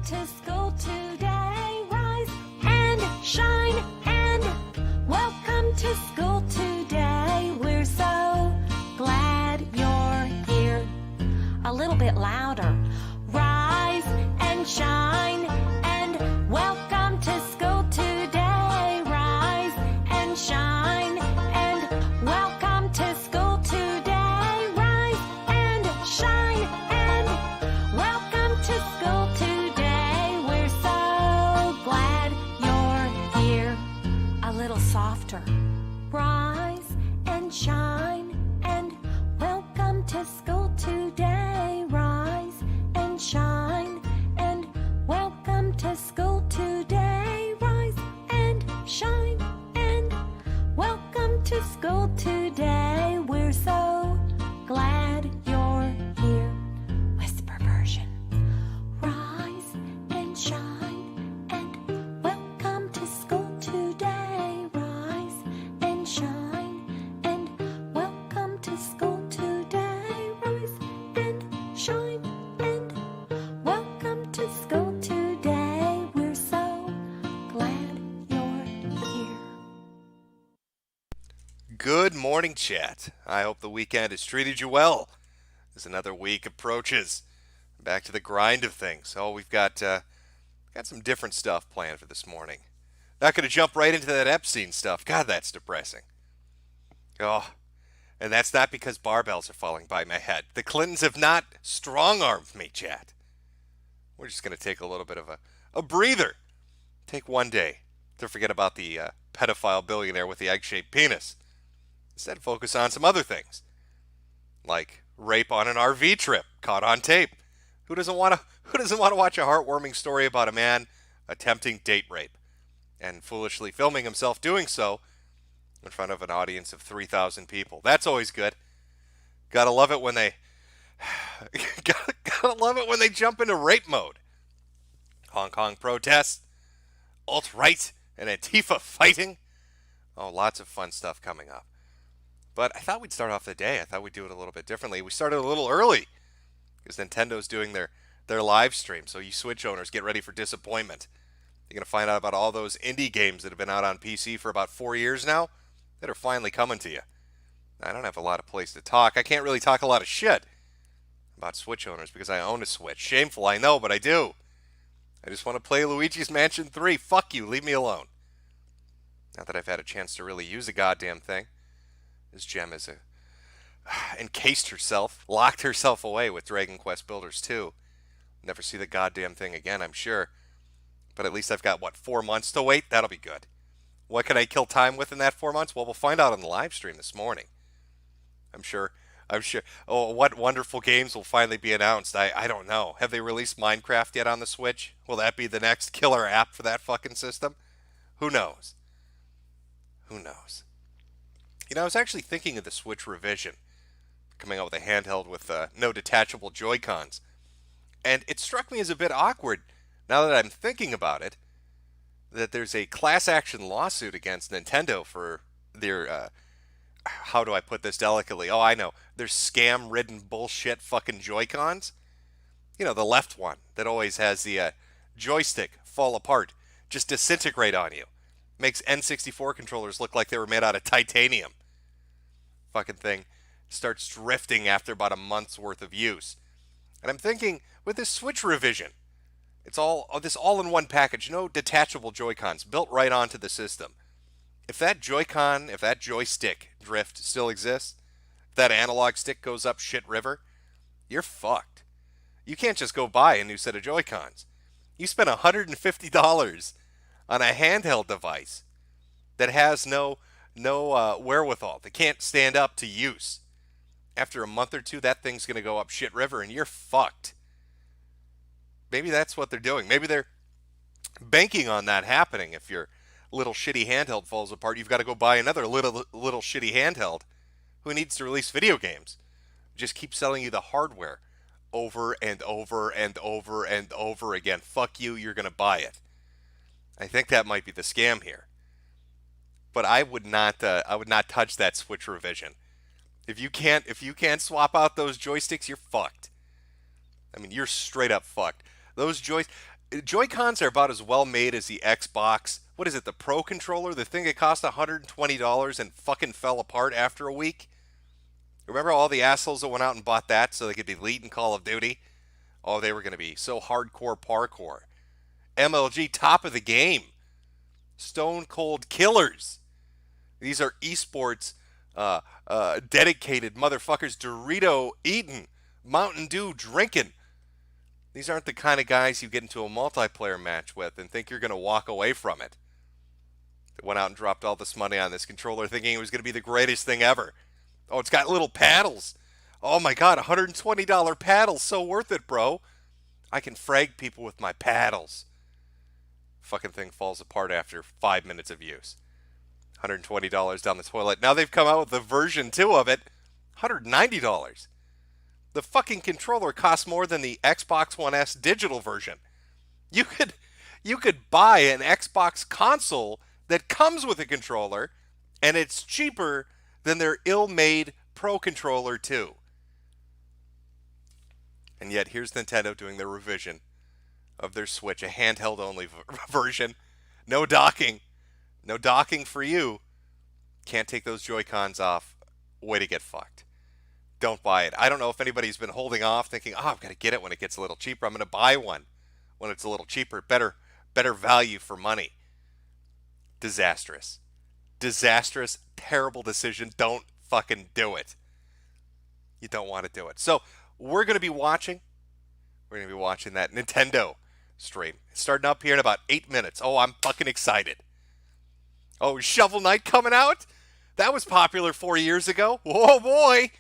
to school today. Rise and shine and welcome to school today. We're so glad you're here. A little bit louder. Rise and shine and welcome to school today. Rise and shine and welcome to school today. Rise and shine and welcome to school today. We're so glad you're here. A little softer. Rise and shine and welcome to school today. Rise and shine and welcome to school today. Rise and shine and welcome to school today. We're so glad you're here. Whisper version. Rise and shine and welcome to school today. Rise and shine and welcome to school today. Rise and shine and welcome to school today. We're so glad you're here. Good morning, chat. I hope the weekend has treated you well as another week approaches. Back to the grind of things. Oh, we've got some different stuff planned for this morning. Not going to jump right into that Epstein stuff. God, that's depressing. Oh, and that's not because barbells are falling by my head. The Clintons have not strong-armed me, chat. We're just going to take a little bit of a breather. Take one day to forget about the pedophile billionaire with the egg-shaped penis. Instead, focus on some other things, like rape on an RV trip caught on tape. Who doesn't want to watch a heartwarming story about a man attempting date rape and foolishly filming himself doing so in front of an audience of 3,000 people? That's always good. Gotta love it when they gotta love it when they jump into rape mode. Hong Kong protests, alt-right and Antifa fighting. Oh, lots of fun stuff coming up. But I thought we'd start off the day. I thought we'd do it a little bit differently. We started a little early because Nintendo's doing their live stream. So you Switch owners, get ready for disappointment. You're going to find out about all those indie games that have been out on PC for about 4 years now that are finally coming to you. I don't have a lot of place to talk. I can't really talk a lot of shit about Switch owners because I own a Switch. Shameful, I know, but I do. I just want to play Luigi's Mansion 3. Fuck you, leave me alone. Not that I've had a chance to really use a goddamn thing. This gem has encased herself, locked herself away with Dragon Quest Builders 2. Never see the goddamn thing again, I'm sure. But at least I've got, 4 months to wait? That'll be good. What can I kill time with in that 4 months? Well, we'll find out on the live stream this morning. I'm sure. Oh, what wonderful games will finally be announced? I don't know. Have they released Minecraft yet on the Switch? Will that be the next killer app for that fucking system? Who knows? Who knows? You know, I was actually thinking of the Switch revision, coming out with a handheld with no detachable Joy-Cons. And it struck me as a bit awkward, now that I'm thinking about it, that there's a class action lawsuit against Nintendo for their, how do I put this delicately? Oh, I know. Their scam-ridden bullshit fucking Joy-Cons. You know, the left one that always has the joystick fall apart, just disintegrate on you. Makes N64 controllers look like they were made out of titanium. Fucking thing starts drifting after about a month's worth of use. And I'm thinking, with this Switch revision, it's all this all-in-one package, no detachable Joy-Cons, built right onto the system. If that Joy-Con, if that joystick drift still exists, if that analog stick goes up shit river, you're fucked. You can't just go buy a new set of Joy-Cons. You spend $150 on a handheld device that has no wherewithal. They can't stand up to use. After a month or two, that thing's going to go up shit river and you're fucked. Maybe that's what they're doing. Maybe they're banking on that happening. If your little shitty handheld falls apart, you've got to go buy another little shitty handheld. Who needs to release video games? Just keep selling you the hardware over and over and over and over again. Fuck you, you're going to buy it. I think that might be the scam here. But I would not touch that Switch revision. If you can't swap out those joysticks, you're fucked. I mean, you're straight up fucked. Those Joy-Cons are about as well made as the Xbox. What is it, the Pro controller? The thing that cost $120 and fucking fell apart after a week? Remember all the assholes that went out and bought that so they could be elite in Call of Duty? Oh, they were going to be so hardcore parkour. MLG, top of the game. Stone cold killers. These are esports dedicated motherfuckers. Dorito eating, Mountain Dew drinking. These aren't the kind of guys you get into a multiplayer match with and think you're going to walk away from it. They went out and dropped all this money on this controller thinking it was going to be the greatest thing ever. Oh, it's got little paddles. Oh my god, $120 paddles. So worth it, bro. I can frag people with my paddles. Fucking thing falls apart after 5 minutes of use. $120 down the toilet. Now they've come out with a version 2 of it. $190. The fucking controller costs more than the Xbox One S digital version. You could buy an Xbox console that comes with a controller, and it's cheaper than their ill-made Pro controller too. And yet here's Nintendo doing their revision of their Switch, a handheld-only version. No docking. No docking for you. Can't take those Joy-Cons off. Way to get fucked. Don't buy it. I don't know if anybody's been holding off thinking, oh, I've got to get it when it gets a little cheaper. I'm going to buy one when it's a little cheaper. Better value for money. Disastrous. Disastrous, terrible decision. Don't fucking do it. You don't want to do it. So we're going to be watching. We're going to be watching that Nintendo stream. It's starting up here in about 8 minutes. Oh, I'm fucking excited. Oh, Shovel Knight coming out? That was popular 4 years ago. Oh, boy.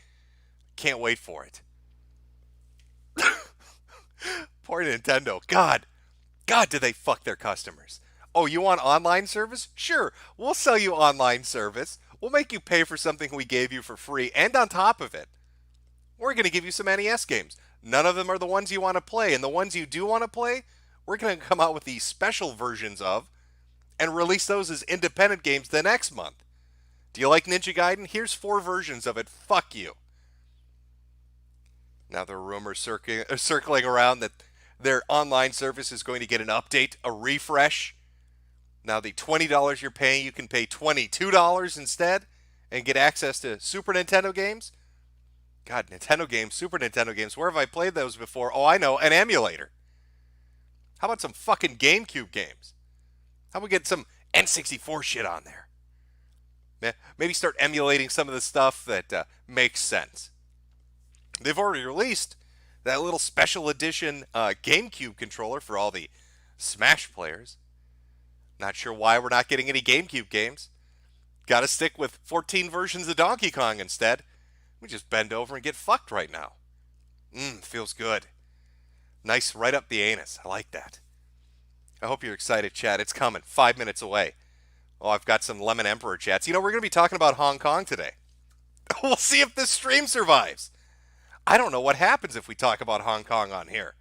Can't wait for it. Poor Nintendo. God, do they fuck their customers. Oh, you want online service? Sure, we'll sell you online service. We'll make you pay for something we gave you for free, and on top of it, we're going to give you some NES games. None of them are the ones you want to play, and the ones you do want to play, we're going to come out with these special versions of and release those as independent games the next month. Do you like Ninja Gaiden? Here's 4 versions of it. Fuck you. Now there are rumors circling around that their online service is going to get an update, a refresh. Now the $20 you're paying, you can pay $22 instead and get access to Super Nintendo games. God, Nintendo games, Super Nintendo games, where have I played those before? Oh, I know, an emulator. How about some fucking GameCube games? How about we get some N64 shit on there? Maybe start emulating some of the stuff that makes sense. They've already released that little special edition GameCube controller for all the Smash players. Not sure why we're not getting any GameCube games. Got to stick with 14 versions of Donkey Kong instead. We just bend over and get fucked right now. Feels good. Nice right up the anus. I like that. I hope you're excited, chat. It's coming. 5 minutes away. Oh, I've got some Lemon Emperor chats. You know, we're going to be talking about Hong Kong today. We'll see if this stream survives. I don't know what happens if we talk about Hong Kong on here.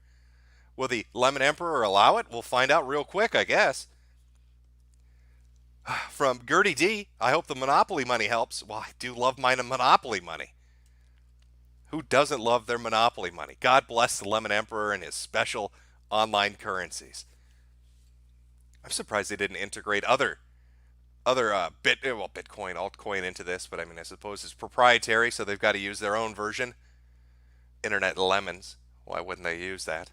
Will the Lemon Emperor allow it? We'll find out real quick, I guess. From Gertie D, I hope the Monopoly money helps. Well, I do love my Monopoly money. Who doesn't love their Monopoly money? God bless the Lemon Emperor and his special online currencies. I'm surprised they didn't integrate other Bitcoin, altcoin into this, but I mean, I suppose it's proprietary, so they've got to use their own version. Internet lemons. Why wouldn't they use that?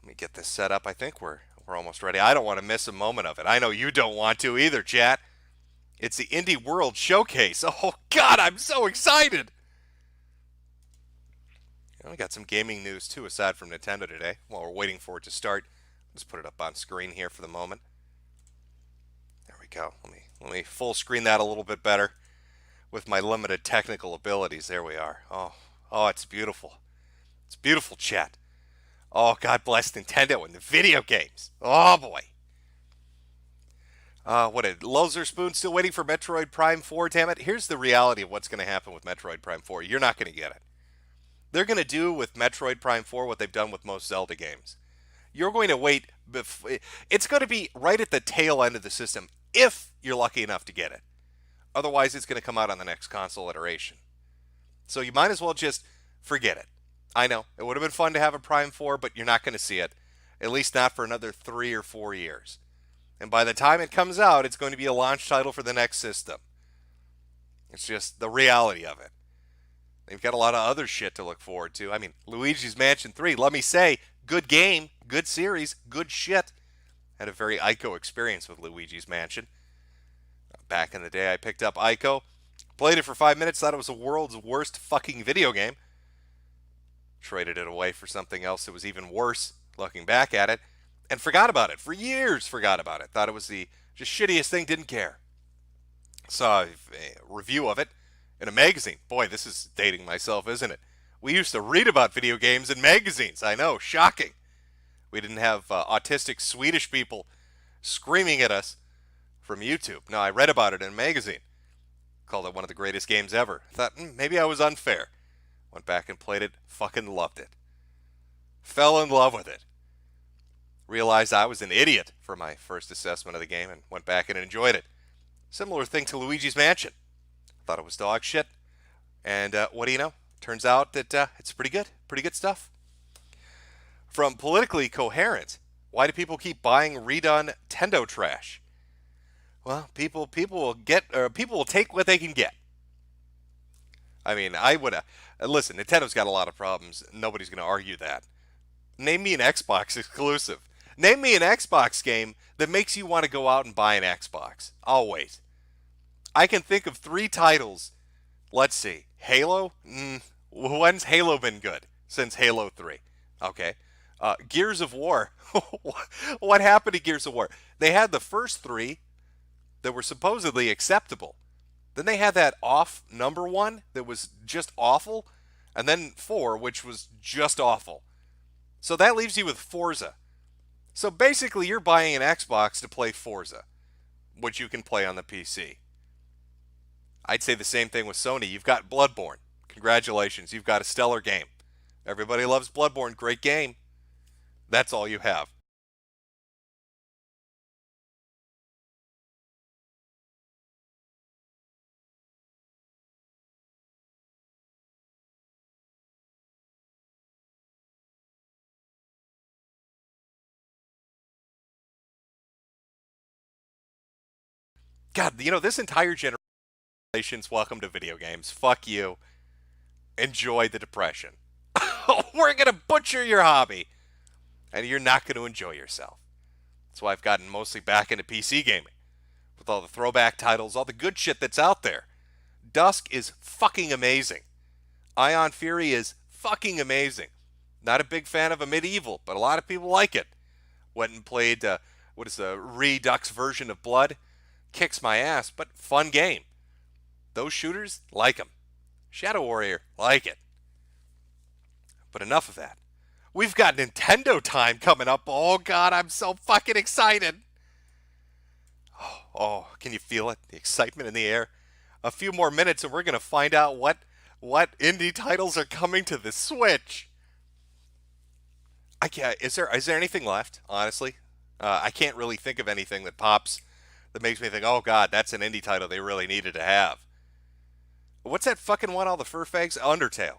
Let me get this set up. I think we're almost ready. I don't want to miss a moment of it. I know you don't want to either, chat. It's the Indie World Showcase. Oh, God, I'm so excited. We got some gaming news, too, aside from Nintendo today. While we're waiting for it to start, let's put it up on screen here for the moment. There we go. Let me full screen that a little bit better with my limited technical abilities. There we are. Oh, it's beautiful. It's beautiful, chat. Oh, God bless Nintendo and the video games. Oh, boy. Lozer Spoon still waiting for Metroid Prime 4, damn it. Here's the reality of what's going to happen with Metroid Prime 4. You're not going to get it. They're going to do with Metroid Prime 4 what they've done with most Zelda games. You're going to wait. It's going to be right at the tail end of the system if you're lucky enough to get it. Otherwise, it's going to come out on the next console iteration. So you might as well just forget it. I know, it would have been fun to have a Prime 4, but you're not going to see it. At least not for another 3 or 4 years. And by the time it comes out, it's going to be a launch title for the next system. It's just the reality of it. They've got a lot of other shit to look forward to. I mean, Luigi's Mansion 3, let me say, good game, good series, good shit. Had a very Ico experience with Luigi's Mansion. Back in the day, I picked up Ico, played it for 5 minutes, thought it was the world's worst fucking video game. Traded it away for something else that was even worse, looking back at it, and forgot about it. For years, forgot about it. Thought it was the just shittiest thing, didn't care. Saw a review of it in a magazine. Boy, this is dating myself, isn't it? We used to read about video games in magazines. I know, shocking. We didn't have autistic Swedish people screaming at us from YouTube. No, I read about it in a magazine. Called it one of the greatest games ever. Thought, maybe I was unfair. Went back and played it. Fucking loved it. Fell in love with it. Realized I was an idiot for my first assessment of the game and went back and enjoyed it. Similar thing to Luigi's Mansion. Thought it was dog shit. And what do you know? Turns out that it's pretty good. Pretty good stuff. From Politically Coherent, why do people keep buying redone Nintendo trash? Well, people will take what they can get. I mean, I would listen. Nintendo's got a lot of problems. Nobody's going to argue that. Name me an Xbox exclusive. Name me an Xbox game that makes you want to go out and buy an Xbox. I'll wait. I can think of 3 titles. Let's see. Halo? When's Halo been good? Since Halo 3. Okay. Gears of War. What happened to Gears of War? They had the first 3 that were supposedly acceptable. Then they had that off number 1 that was just awful. And then 4, which was just awful. So that leaves you with Forza. So basically you're buying an Xbox to play Forza, which you can play on the PC. I'd say the same thing with Sony. You've got Bloodborne. Congratulations, you've got a stellar game. Everybody loves Bloodborne, great game. That's all you have. God, you know, this entire generation's welcome to video games. Fuck you. Enjoy the depression. We're going to butcher your hobby. And you're not going to enjoy yourself. That's why I've gotten mostly back into PC gaming. With all the throwback titles, all the good shit that's out there. Dusk is fucking amazing. Ion Fury is fucking amazing. Not a big fan of a medieval, but a lot of people like it. Went and played, what is the Redux version of Blood? Kicks my ass, but fun game. Those shooters, like them. Shadow Warrior, like it. But enough of that. We've got Nintendo time coming up. Oh, God, I'm so fucking excited. Oh, can you feel it? The excitement in the air. A few more minutes and we're going to find out what indie titles are coming to the Switch. Is there anything left, honestly? I can't really think of anything that pops that makes me think, oh, God, that's an indie title they really needed to have. What's that fucking one, all the fur fags? Undertale.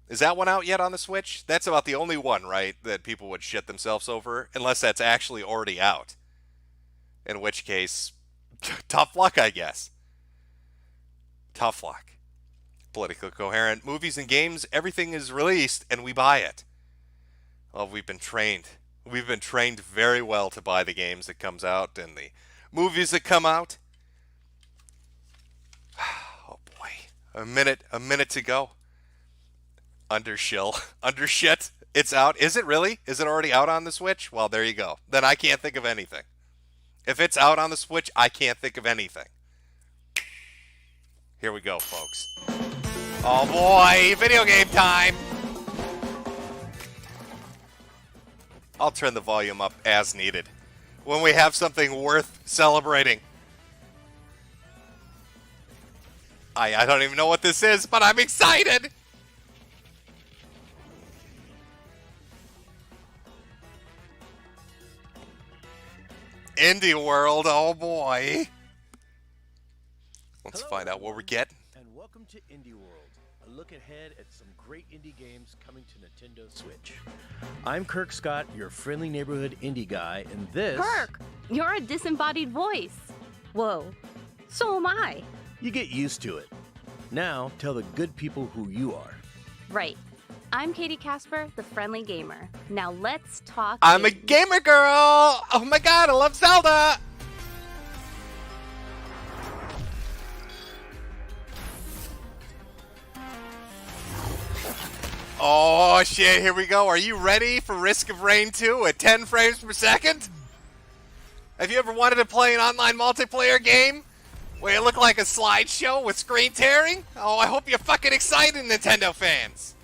Is that one out yet on the Switch? That's about the only one, right, that people would shit themselves over, unless that's actually already out. In which case, tough luck, I guess. Tough luck. Politically coherent. Movies and games, everything is released, and we buy it. Well, we've been trained. We've been trained very well to buy the games that comes out and the movies that come out. Oh, boy. A minute to go. Undershit. It's out. Is it really? Is it already out on the Switch? Well, there you go. Then I can't think of anything. If it's out on the Switch, I can't think of anything. Here we go, folks. Oh boy, video game time! I'll turn the volume up as needed when we have something worth celebrating. I don't even know what this is, but I'm excited! Indie World, oh boy. Let's find out what we're getting. And welcome to Indie World. a look ahead at some great indie games coming to Nintendo Switch. I'm Kirk Scott, your friendly neighborhood indie guy, and this... Kirk! You're a disembodied voice. Whoa. So am I. You get used to it. Now, tell the good people who you are. Right. I'm Katie Casper, the friendly gamer. Now let's talk. I'm a gamer girl! Oh my god, I love Zelda! Oh shit, here we go. Are you ready for Risk of Rain 2 at 10 frames per second? Have you ever wanted to play an online multiplayer game where it looked like a slideshow with screen tearing? Oh, I hope you're fucking excited, Nintendo fans.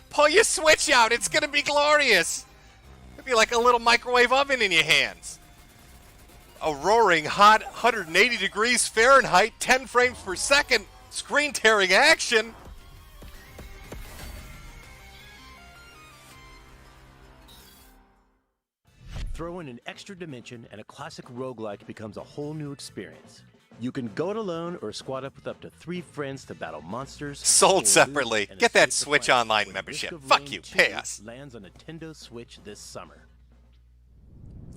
Pull your Switch out, it's gonna be glorious. It'll be like a little microwave oven in your hands. A roaring hot 180 degrees Fahrenheit, 10 frames per second, screen tearing action. Throw in an extra dimension and a classic roguelike becomes a whole new experience. You can go it alone or squad up with up to 3 friends to battle monsters. Sold separately. Get that Switch Online membership. Fuck you, pay us. Lands on Nintendo Switch this summer.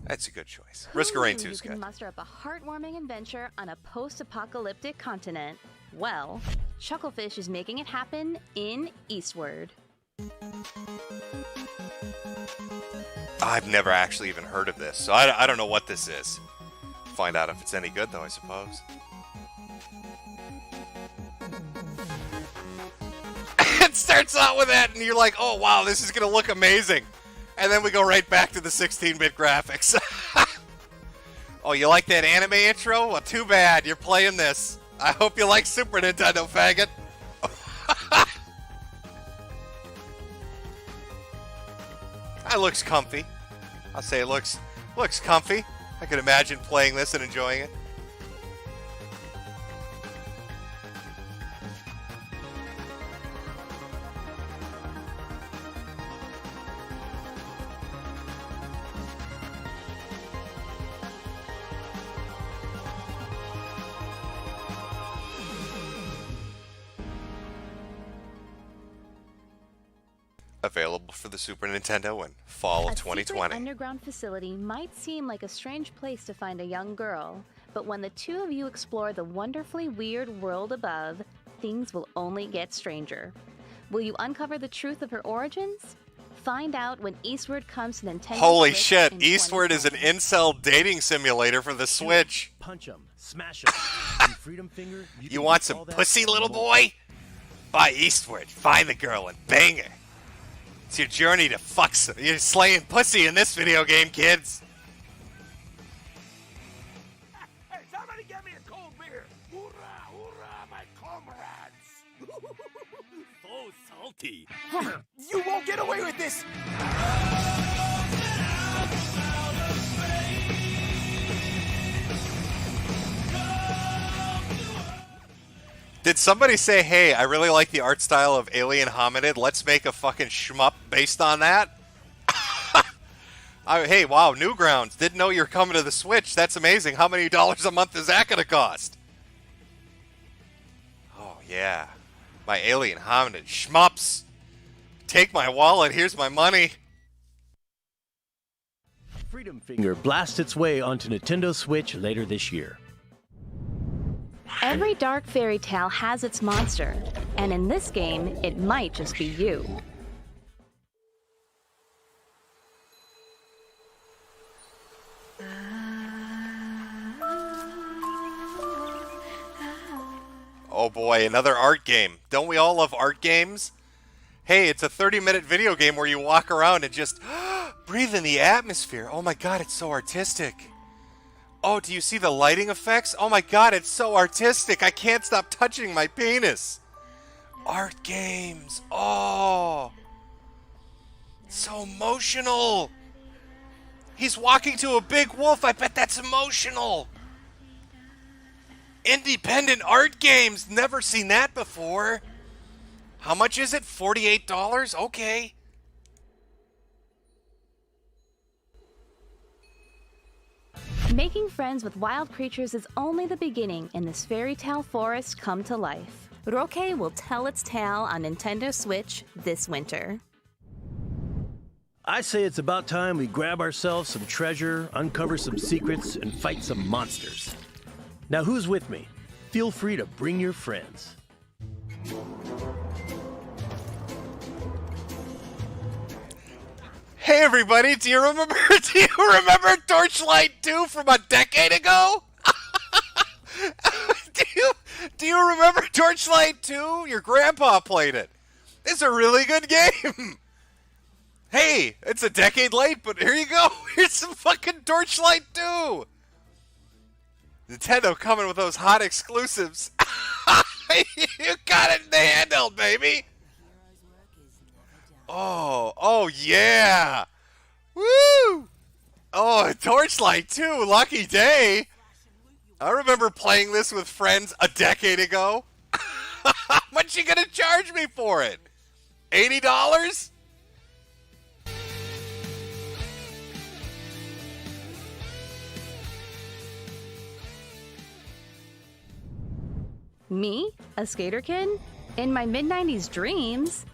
That's a good choice. Risk of Rain 2 is You can good. muster up a heartwarming adventure on a post-apocalyptic continent. Well, Chucklefish is making it happen in Eastward. I've never actually even heard of this, so I don't know what this is. Find out if it's any good, though, I suppose. It starts out with that, and you're like, oh, wow, this is going to look amazing. And then we go right back to the 16-bit graphics. Oh, you like that anime intro? Well, too bad. You're playing this. I hope you like Super Nintendo, faggot. That looks comfy. I'll say it looks comfy. I could imagine playing this and enjoying it. Available for the Super Nintendo in fall of A secret 2020. underground facility might seem like a strange place to find a young girl, but when the two of you explore the wonderfully weird world above, things will only get stranger. Will you uncover the truth of her origins? Find out when Eastward comes to Nintendo Holy Switch shit, in Eastward is an 2020. incel dating simulator for the Switch. Punch 'em, smash 'em. And Freedom Finger, You can want do some all that pussy, and little more. boy? Buy Eastward, find the girl, and bang her. It's your journey to fuck some. You're slaying pussy in this video game, kids. Hey, somebody get me a cold beer! Hoorah, hoorah, my comrades! So salty. You won't get away with this! Did somebody say, hey, I really like the art style of Alien Hominid, let's make a fucking shmup based on that? Hey, wow, Newgrounds, didn't know you're coming to the Switch. That's amazing. How many dollars a month is that going to cost? Oh, yeah. My Alien Hominid shmups. Take my wallet, here's my money. Freedom Finger blasts its way onto Nintendo Switch later this year. Every dark fairy tale has its monster, and in this game, it might just be you. Oh boy, another art game. Don't we all love art games? Hey, it's a 30-minute video game where you walk around and just breathe in the atmosphere. Oh my god, it's so artistic. Oh, do you see the lighting effects? Oh my god, it's so artistic. I can't stop touching my penis. Art games. Oh. So emotional. He's walking to a big wolf. I bet that's emotional. Independent art games. Never seen that before. How much is it? $48? Okay. Making friends with wild creatures is only the beginning in this fairy tale forest come to life. Roque will tell its tale on Nintendo Switch this winter. I say it's about time we grab ourselves some treasure, uncover some secrets, and fight some monsters. Now, who's with me? Feel free to bring your friends. Hey everybody, do you remember Torchlight 2 from a decade ago? Do you remember Torchlight 2? Your grandpa played it. It's a really good game. Hey, it's a decade late, but here you go. Here's some fucking Torchlight 2. Nintendo coming with those hot exclusives. You got it in the handheld, baby. Oh yeah. Woo! Oh, Torchlight 2, lucky day. I remember playing this with friends a decade ago. How much you gonna charge me for it? $80? Me? A skater kid? In my mid-90s dreams?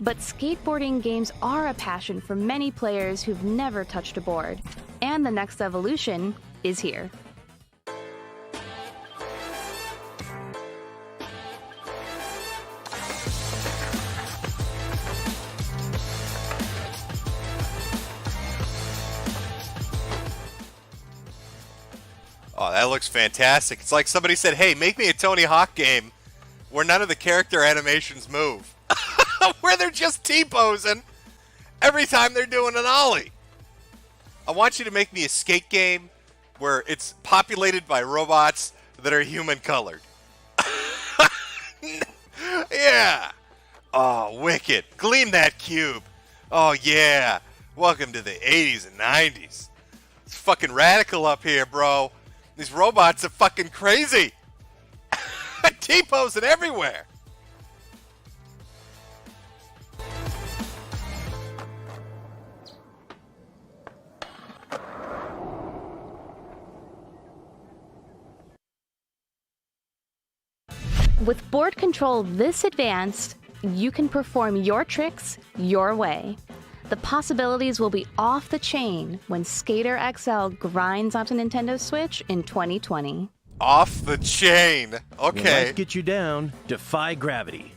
But skateboarding games are a passion for many players who've never touched a board. And the next evolution is here. Oh, that looks fantastic. It's like somebody said, hey, make me a Tony Hawk game where none of the character animations move. Where they're just T-posing every time they're doing an ollie. I want you to make me a skate game where it's populated by robots that are human-colored. Yeah. Oh, wicked. Gleam that cube. Oh, yeah. Welcome to the 80s and 90s. It's fucking radical up here, bro. These robots are fucking crazy. T-posing everywhere. With board control this advanced, you can perform your tricks your way. The possibilities will be off the chain when Skater XL grinds onto Nintendo Switch in 2020. Off the chain. When Okay. life gets you down, defy gravity.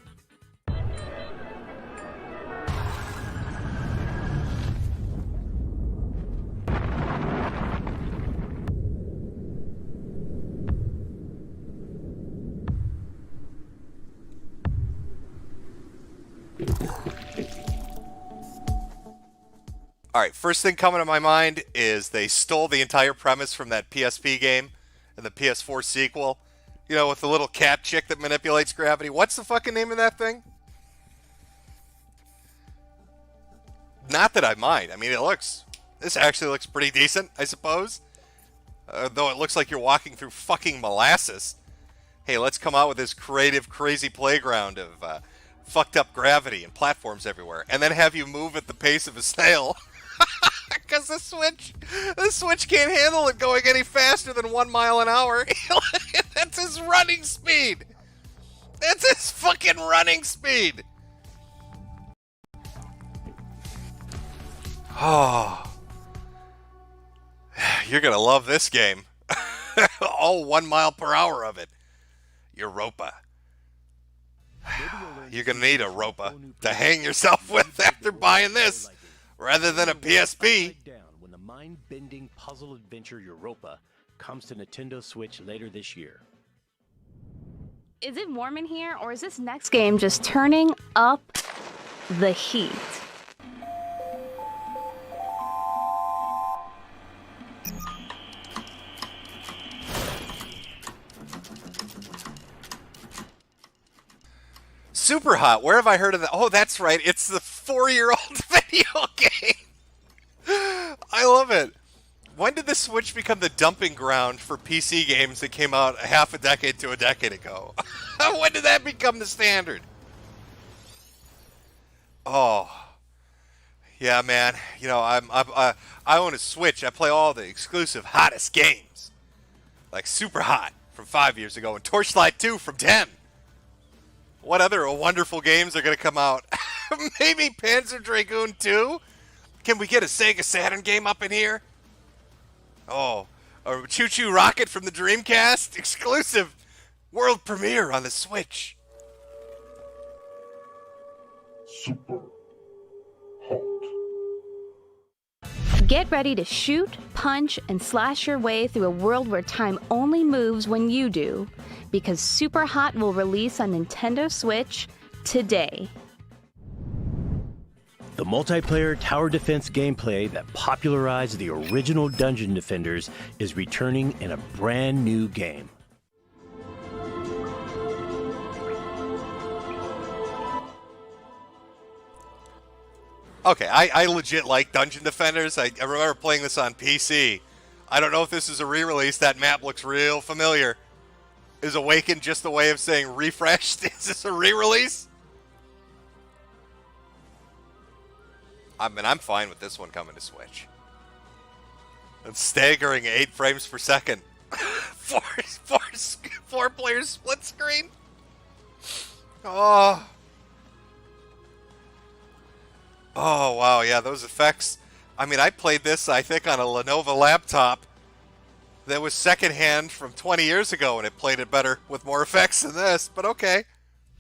All right, first thing coming to my mind is they stole the entire premise from that PSP game and the PS4 sequel. You know, with the little cat chick that manipulates gravity. What's the fucking name of that thing? Not that I mind. I mean, this actually looks pretty decent, I suppose. Though it looks like you're walking through fucking molasses. Hey, let's come out with this creative, crazy playground of fucked up gravity and platforms everywhere. And then have you move at the pace of a snail. Because the Switch can't handle it going any faster than 1 mile an hour. That's his running speed. That's his fucking running speed. Oh. You're going to love this game. All 1 mile per hour of it. Europa. You're going to need a Ropa to hang yourself with after buying this, rather than a PSP. When the mind-bending puzzle adventure Europa comes to Nintendo Switch later this year. Is it warm in here, or is this next game just turning up the heat? Super Hot. Where have I heard of that? Oh, that's right. It's the 4-year-old video game. I love it. When did the Switch become the dumping ground for PC games that came out half a decade to a decade ago? When did that become the standard? Oh, yeah, man. You know, I own a Switch. I play all the exclusive hottest games, like Super Hot from 5 years ago and Torchlight 2 from 10. What other wonderful games are going to come out? Maybe Panzer Dragoon 2? Can we get a Sega Saturn game up in here? Oh, a Choo Choo Rocket from the Dreamcast? Exclusive world premiere on the Switch. Super hot. Get ready to shoot, punch, and slash your way through a world where time only moves when you do, because Super Hot will release on Nintendo Switch today. The multiplayer tower defense gameplay that popularized the original Dungeon Defenders is returning in a brand new game. Okay, I legit like Dungeon Defenders. I remember playing this on PC. I don't know if this is a re-release. That map looks real familiar. Is Awakened just a way of saying refreshed? Is this a re-release? I mean, I'm fine with this one coming to Switch. It's staggering 8 frames per second. four players split screen. Oh, wow, yeah, those effects. I mean, I played this, I think, on a Lenovo laptop that was secondhand from 20 years ago, and it played it better with more effects than this, but okay.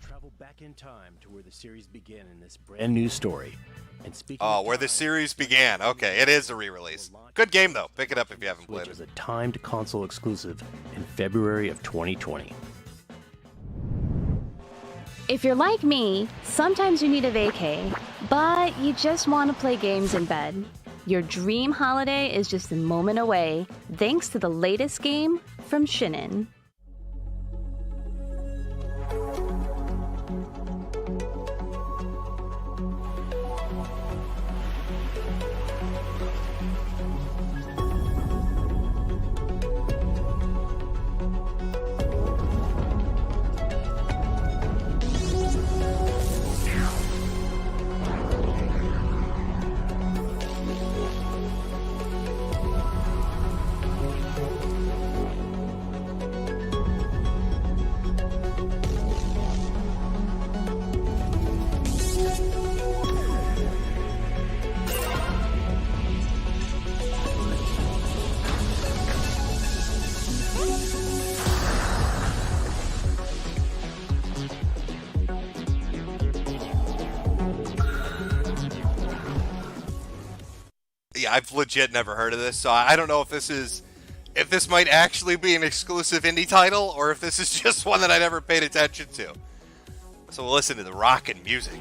Travel back in time to where the series began in this brand new story. And speaking Where the series began. Okay, it is a re-release. Good game, though. Pick it up if you haven't played Switch is it. a timed console exclusive in February of 2020. If you're like me, sometimes you need a vacay, but you just want to play games in bed. Your dream holiday is just a moment away, thanks to the latest game from Shinin. Yeah, I've legit never heard of this, so I don't know if this might actually be an exclusive indie title, or if this is just one that I never paid attention to. So we'll listen to the rockin' music.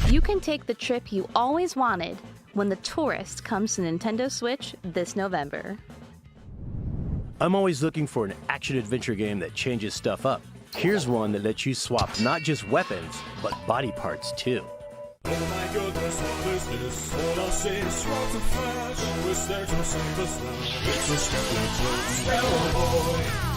You can take the trip you always wanted when The Tourist comes to Nintendo Switch this November. I'm always looking for an action-adventure game that changes stuff up. Here's one that lets you swap not just weapons, but body parts too. Oh my goodness, what is this? All I see is rods and flash. Who's there to save us now? It's a Skelly boy.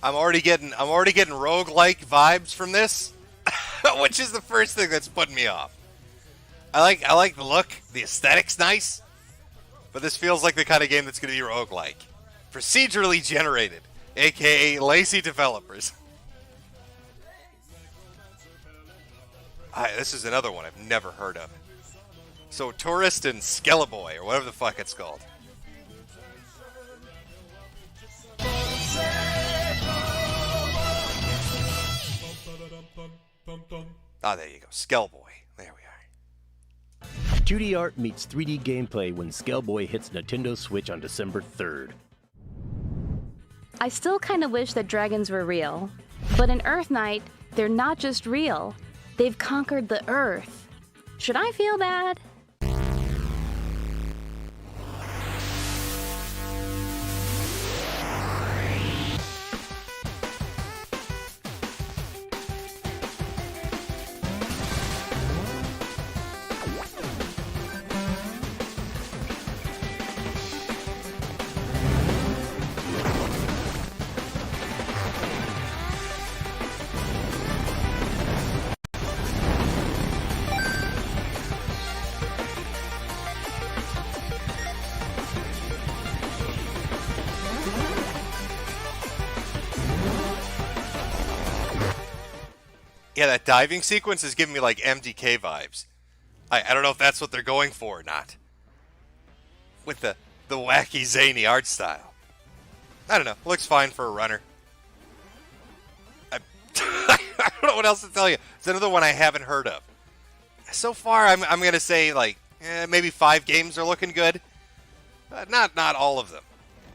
I'm already getting roguelike vibes from this, which is the first thing that's putting me off. I like the look, the aesthetic's nice, but this feels like the kind of game that's going to be roguelike. Procedurally generated, aka lazy developers. This is another one I've never heard of. So Tourist and Skeleborn, or whatever the fuck it's called. Oh, there you go. Skellboy. There we are. 2D art meets 3D gameplay when Skellboy hits Nintendo Switch on December 3rd. I still kind of wish that dragons were real. But in Earth Knight, they're not just real. They've conquered the Earth. Should I feel bad? Yeah, that diving sequence is giving me like MDK vibes. I don't know if that's what they're going for or not. With the wacky, zany art style. I don't know. Looks fine for a runner. I don't know what else to tell you. It's another one I haven't heard of. So far, I'm going to say like maybe 5 games are looking good. Not all of them.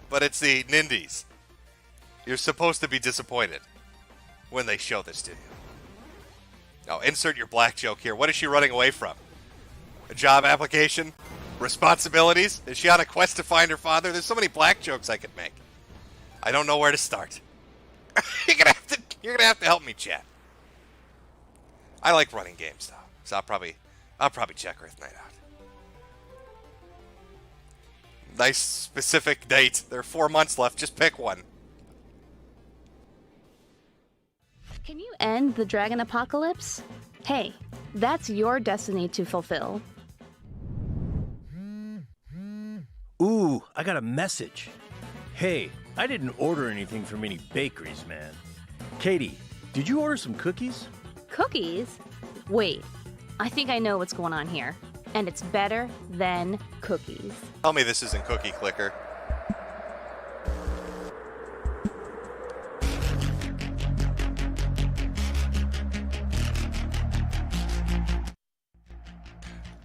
But it's the Nindies. You're supposed to be disappointed when they show this to you. Now, insert your black joke here. What is she running away from? A job application? Responsibilities? Is she on a quest to find her father? There's so many black jokes I could make. I don't know where to start. You're gonna have to help me, chat. I like running games though, so I'll probably check Earth Knight out. Nice specific date. There are 4 months left. Just pick one. Can you end the dragon apocalypse? Hey, that's your destiny to fulfill. Ooh, I got a message. Hey, I didn't order anything from any bakeries, man. Katie, did you order some cookies? Cookies? Wait, I think I know what's going on here. And it's better than cookies. Tell me this isn't Cookie Clicker.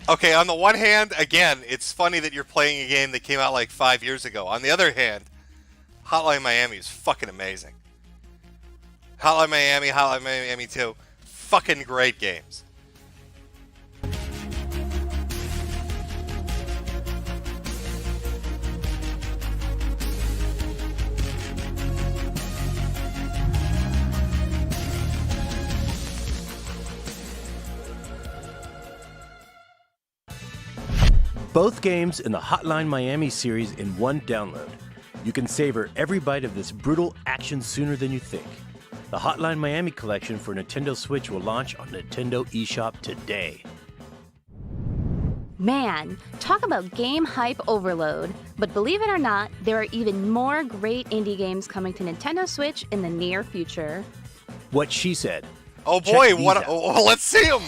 Okay, on the one hand, again, it's funny that you're playing a game that came out like 5 years ago. On the other hand, Hotline Miami is fucking amazing. Hotline Miami 2, fucking great games. Both games in the Hotline Miami series in one download. You can savor every bite of this brutal action sooner than you think. The Hotline Miami collection for Nintendo Switch will launch on Nintendo eShop today. Man, talk about game hype overload. But believe it or not, there are even more great indie games coming to Nintendo Switch in the near future. What she said. Oh Check boy, these what? out. Oh, let's see them.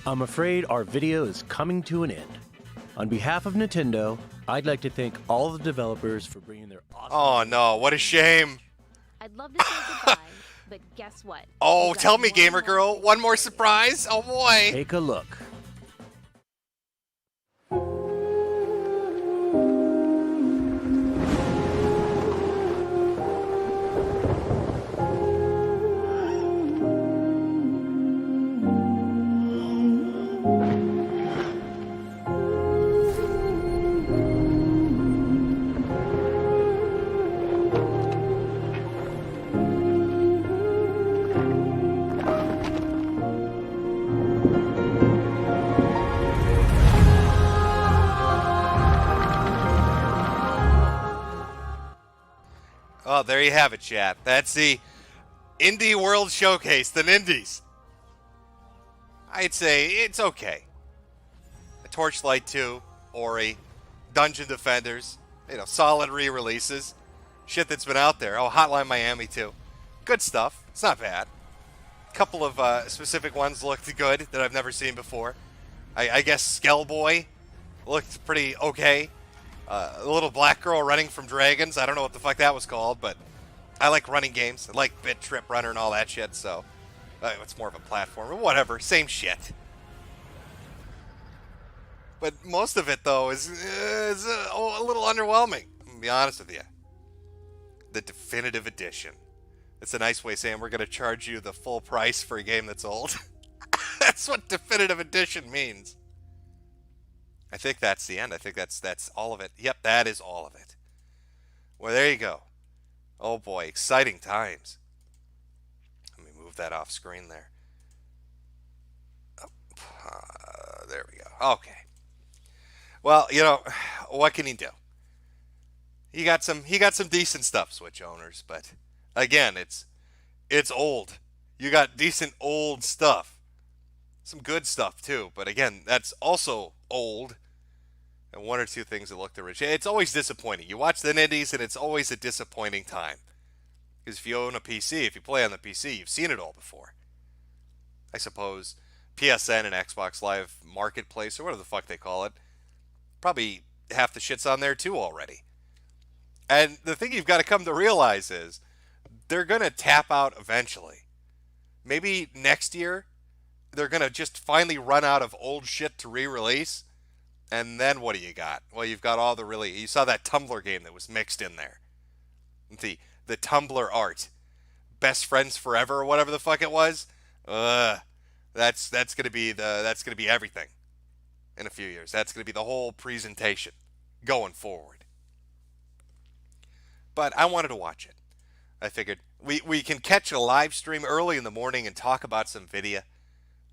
I'm afraid our video is coming to an end. On behalf of Nintendo, I'd like to thank all the developers for bringing their awesome... Oh no, what a shame. I'd love to say goodbye, but guess what? Oh, We've got tell me, one Gamer more Girl, thing one to more show you. surprise. Oh boy. Take a look. Oh, there you have it, chat. That's the Indie World Showcase, the Nindies. I'd say it's okay. A Torchlight 2, Ori, Dungeon Defenders, solid re-releases. Shit that's been out there. Oh, Hotline Miami 2. Good stuff. It's not bad. A couple of specific ones looked good that I've never seen before. I guess Skellboy looked pretty okay. A little black girl running from dragons. I don't know what the fuck that was called, but I like running games. I like Bit Trip Runner and all that shit, so it's more of a platformer. Whatever, same shit. But most of it, though, is a little underwhelming. I'm going to be honest with you. The Definitive Edition. It's a nice way of saying we're going to charge you the full price for a game that's old. That's what Definitive Edition means. I think that's the end. I think that's all of it. Yep, that is all of it. Well, there you go. Oh boy, exciting times. Let me move that off screen there. There we go. Okay. Well, what can you do? He got some decent stuff, Switch owners, but again, it's old. You got decent old stuff. Some good stuff too, but again, that's also old. And one or two things that look original. It's always disappointing. You watch the Indies, and it's always a disappointing time. Because if you own a PC, if you play on the PC, you've seen it all before. I suppose PSN and Xbox Live Marketplace, or whatever the fuck they call it, probably half the shit's on there too already. And the thing you've got to come to realize is they're going to tap out eventually. Maybe next year, they're going to just finally run out of old shit to re-release. And then what do you got? Well, you've got all you saw that Tumblr game that was mixed in there. The Tumblr art. Best Friends Forever or whatever the fuck it was. That's going to be everything in a few years. That's going to be the whole presentation going forward. But I wanted to watch it. I figured we can catch a live stream early in the morning and talk about some video.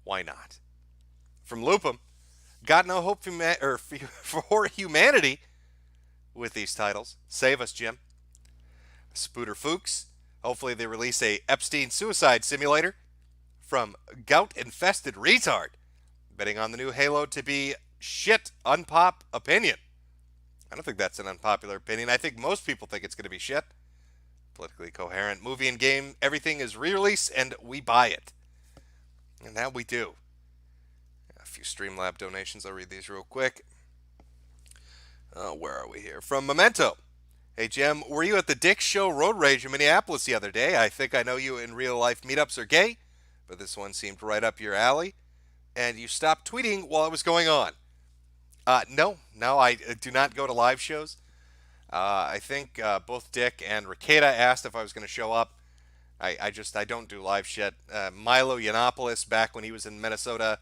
Why not? From Lupum, got no hope for humanity with these titles. Save us, Jim. Spooter Fuchs. Hopefully they release a Epstein suicide simulator. From Gout Infested Retard. Betting on the new Halo to be shit unpop opinion. I don't think that's an unpopular opinion. I think most people think it's going to be shit. Politically coherent movie and game. Everything is re-release and we buy it. And now we do. A few Streamlab donations. I'll read these real quick. Where are we here? From Memento. Hey, Jim, were you at the Dick Show Road Rage in Minneapolis the other day? I think I know you in real life meetups are gay, but this one seemed right up your alley. And you stopped tweeting while it was going on. No, I do not go to live shows. I think both Dick and Ricada asked if I was going to show up. I don't do live shit. Milo Yiannopoulos, back when he was in Minnesota,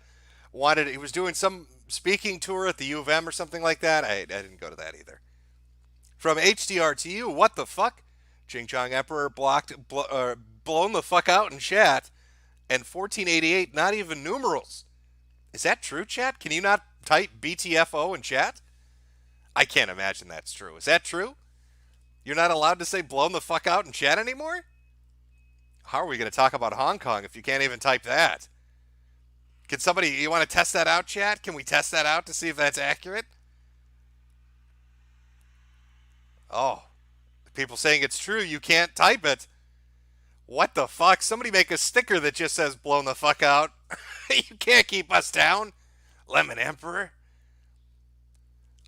he was doing some speaking tour at the U of M or something like that. I didn't go to that either. From HDR to you, what the fuck? Ching Chong Emperor blown the fuck out in chat, and 1488 not even numerals. Is that true, chat? Can you not type BTFO in chat? I can't imagine that's true. Is that true? You're not allowed to say blown the fuck out in chat anymore? How are we going to talk about Hong Kong if you can't even type that? You want to test that out, chat? Can we test that out to see if that's accurate? Oh, people saying it's true, you can't type it. What the fuck? Somebody make a sticker that just says blown the fuck out. You can't keep us down. Lemon Emperor.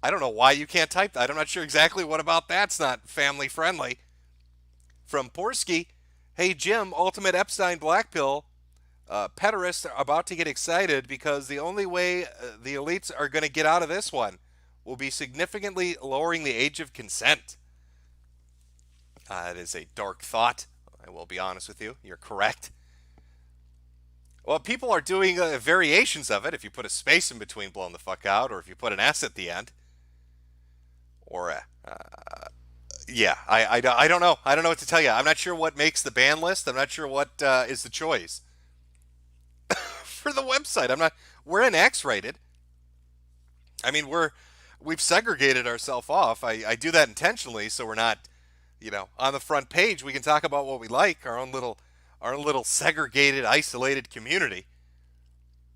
I don't know why you can't type that. I'm not sure exactly what about that's not family friendly. From Porsky, hey Jim, Ultimate Epstein Black Pill. Pederasts are about to get excited because the only way the elites are going to get out of this one will be significantly lowering the age of consent. That is a dark thought. I will be honest with you. You're correct. Well, people are doing variations of it. If you put a space in between blown the fuck out, or if you put an S at the end. Or, yeah, I don't know. I don't know what to tell you. I'm not sure what makes the ban list. I'm not sure what is the choice. For the website, we're in X-rated. I mean, we've segregated ourselves off. I do that intentionally, so we're not, on the front page. We can talk about what we like, our own little segregated, isolated community.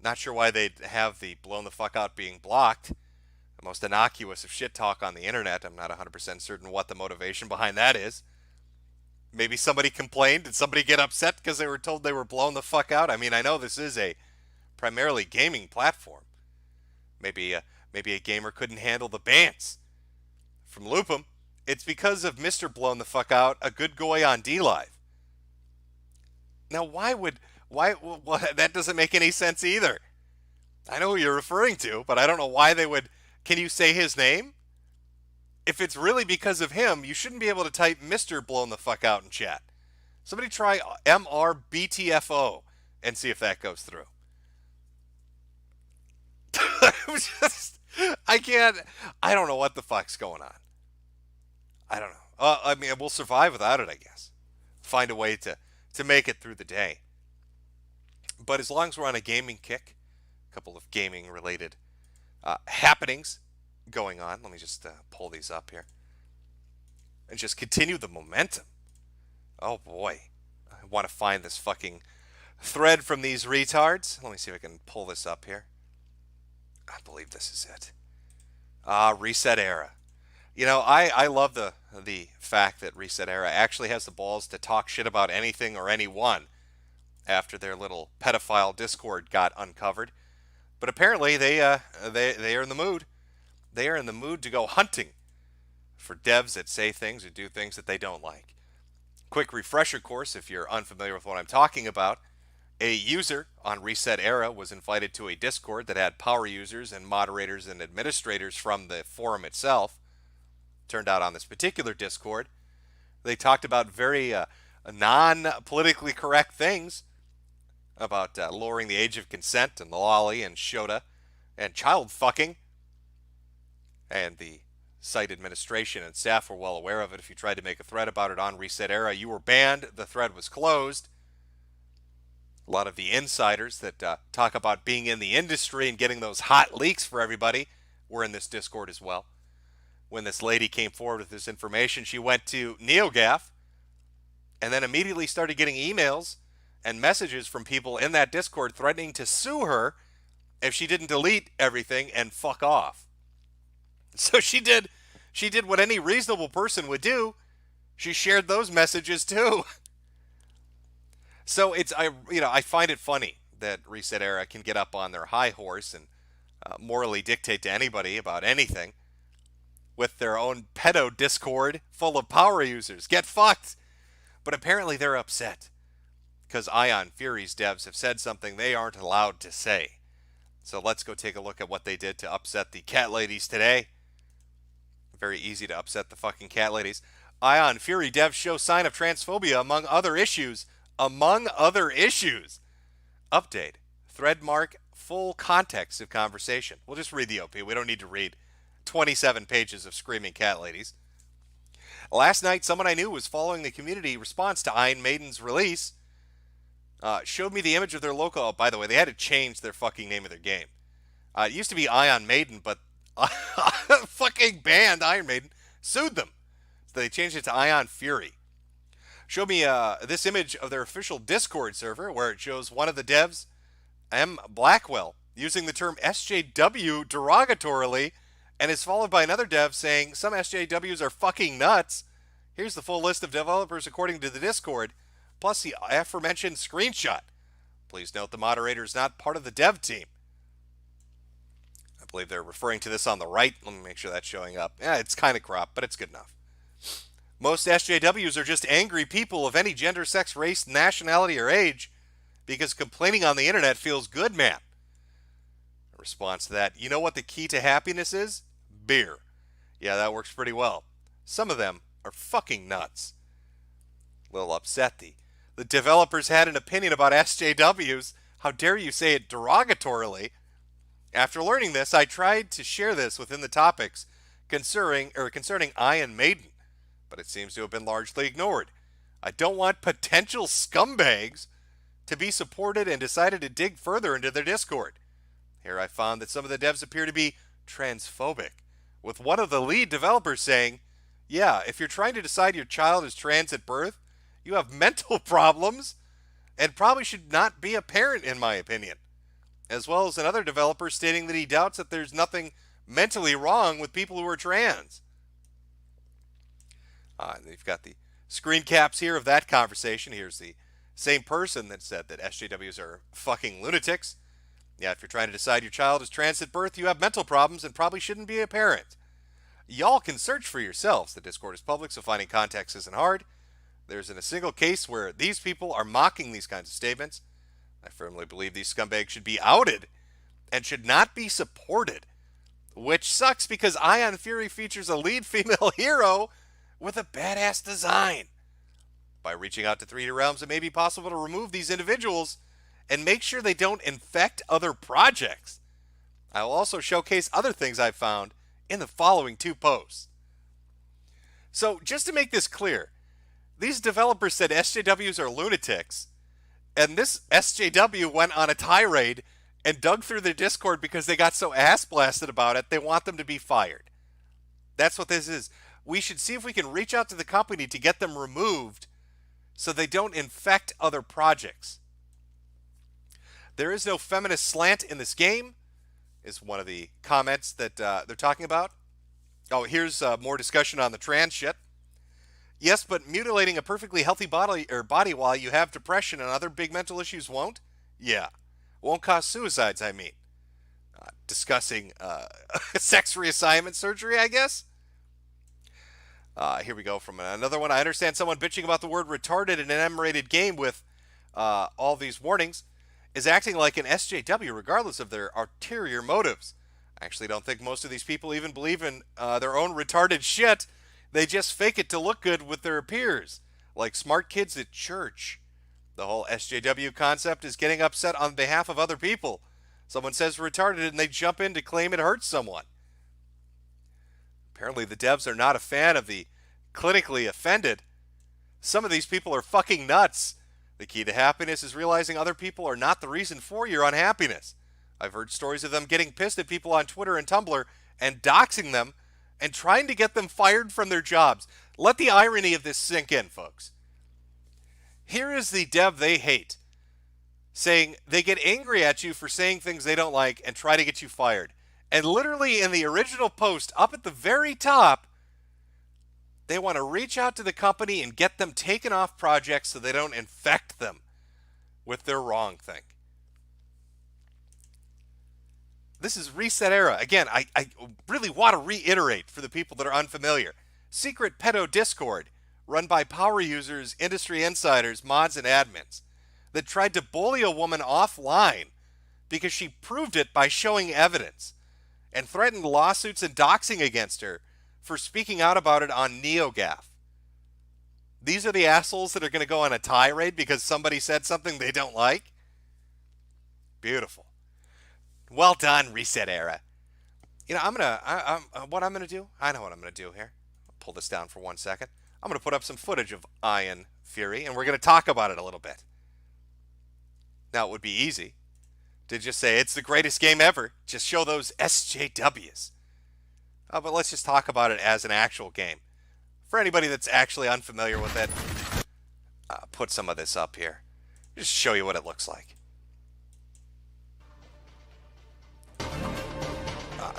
Not sure why they'd have the blown the fuck out being blocked. The most innocuous of shit talk on the internet. I'm not 100% certain what the motivation behind that is. Maybe somebody complained. Did somebody get upset because they were told they were blown the fuck out? I mean, I know this is a primarily gaming platform. Maybe a gamer couldn't handle the bans. From Loop'em, it's because of Mr. Blown the fuck out, a good goy on DLive. Now, why that doesn't make any sense either. I know who you're referring to, but I don't know why they would. Can you say his name? If it's really because of him, you shouldn't be able to type Mr. Blown the fuck out in chat. Somebody try MRBTFO and see if that goes through. I don't know what the fuck's going on. I don't know. I mean, we'll survive without it, I guess. Find a way to make it through the day. But as long as we're on a gaming kick, a couple of gaming-related happenings going on. Let me just pull these up here. And just continue the momentum. Oh boy. I want to find this fucking thread from these retards. Let me see if I can pull this up here. I believe this is it. Reset Era. I love the fact that Reset Era actually has the balls to talk shit about anything or anyone after their little pedophile Discord got uncovered. But apparently they are in the mood. They are in the mood to go hunting for devs that say things or do things that they don't like. Quick refresher course if you're unfamiliar with what I'm talking about. A user on Reset Era was invited to a Discord that had power users and moderators and administrators from the forum itself. Turned out on this particular Discord, they talked about very non-politically correct things about lowering the age of consent and lolly and shota and child fucking. And the site administration and staff were well aware of it. If you tried to make a thread about it on Reset Era, you were banned. The thread was closed. A lot of the insiders that talk about being in the industry and getting those hot leaks for everybody were in this Discord as well. When this lady came forward with this information, she went to NeoGAF and then immediately started getting emails and messages from people in that Discord threatening to sue her if she didn't delete everything and fuck off. So she did what any reasonable person would do. She shared those messages too. So I find it funny that Reset Era can get up on their high horse and morally dictate to anybody about anything with their own pedo Discord full of power users. Get fucked. But apparently they're upset because Ion Fury's devs have said something they aren't allowed to say. So let's go take a look at what they did to upset the cat ladies today. Very easy to upset the fucking cat ladies. Ion Fury devs show sign of transphobia among other issues. Among other issues. Update. Thread mark full context of conversation. We'll just read the OP. We don't need to read 27 pages of screaming cat ladies. Last night, someone I knew was following the community response to Iron Maiden's release. Showed me the image of their local. Oh, by the way, they had to change their fucking name of their game. It used to be Ion Maiden, but fucking band Iron Maiden sued them. So they changed it to Ion Fury. Showed me this image of their official Discord server where it shows one of the devs, M. Blackwell, using the term SJW derogatorily, and is followed by another dev saying some SJWs are fucking nuts. Here's the full list of developers according to the Discord. plus the aforementioned screenshot. Please note the moderator is not part of the dev team. I believe they're referring to this on the right. Let me make sure that's showing up. Yeah, it's kind of cropped, but it's good enough. Most SJWs are just angry people of any gender, sex, race, nationality, or age because complaining on the internet feels good, man. In response to that, you know what the key to happiness is? Beer. Yeah, that works pretty well. Some of them are fucking nuts. A little upset. The developers had an opinion about SJWs. How dare you say it derogatorily? After learning this, I tried to share this within the topics concerning Iron Maiden, but it seems to have been largely ignored. I don't want potential scumbags to be supported and decided to dig further into their Discord. Here I found that some of the devs appear to be transphobic, with one of the lead developers saying, yeah, if you're trying to decide your child is trans at birth, you have mental problems and probably should not be a parent, in my opinion. As well as another developer stating that he doubts that there's nothing mentally wrong with people who are trans. And you've got the screen caps here of that conversation. Here's the same person that said that SJWs are fucking lunatics. Yeah, if you're trying to decide your child is trans at birth, you have mental problems and probably shouldn't be a parent. Y'all can search for yourselves. The Discord is public, so finding context isn't hard. There's in a single case where these people are mocking these kinds of statements. I firmly believe these scumbags should be outed and should not be supported. Which sucks because Ion Fury features a lead female hero with a badass design. By reaching out to 3D Realms, it may be possible to remove these individuals and make sure they don't infect other projects. I will also showcase other things I've found in the following 2 posts. So, just to make this clear, these developers said SJWs are lunatics, and this SJW went on a tirade and dug through their Discord because they got so ass blasted about it, they want them to be fired. That's what this is. We should see if we can reach out to the company to get them removed so they don't infect other projects. There is no feminist slant in this game, is one of the comments that they're talking about. Oh, here's more discussion on the trans shit. Yes, but mutilating a perfectly healthy body while you have depression and other big mental issues won't? Yeah. Won't cause suicides, I mean. Discussing sex reassignment surgery, I guess? Here we go from another one. I understand someone bitching about the word retarded in an M-rated game with all these warnings is acting like an SJW regardless of their ulterior motives. I actually don't think most of these people even believe in their own retarded shit. They just fake it to look good with their peers, like smart kids at church. The whole SJW concept is getting upset on behalf of other people. Someone says retarded and they jump in to claim it hurts someone. Apparently the devs are not a fan of the clinically offended. Some of these people are fucking nuts. The key to happiness is realizing other people are not the reason for your unhappiness. I've heard stories of them getting pissed at people on Twitter and Tumblr and doxing them and trying to get them fired from their jobs. Let the irony of this sink in, folks. Here is the dev they hate, saying they get angry at you for saying things they don't like and try to get you fired. And literally in the original post, up at the very top, they want to reach out to the company and get them taken off projects so they don't infect them with their wrong thing. This is Reset Era. Again, I really want to reiterate for the people that are unfamiliar. Secret pedo Discord run by power users, industry insiders, mods, and admins that tried to bully a woman offline because she proved it by showing evidence and threatened lawsuits and doxing against her for speaking out about it on NeoGAF. These are the assholes that are going to go on a tirade because somebody said something they don't like? Beautiful. Well done, Reset Era. You know, what I'm going to do? I know what I'm going to do here. I'll pull this down for 1 second. I'm going to put up some footage of Iron Fury, and we're going to talk about it a little bit. Now, it would be easy to just say, it's the greatest game ever. Just show those SJWs. But let's just talk about it as an actual game. For anybody that's actually unfamiliar with it, put some of this up here. Just show you what it looks like.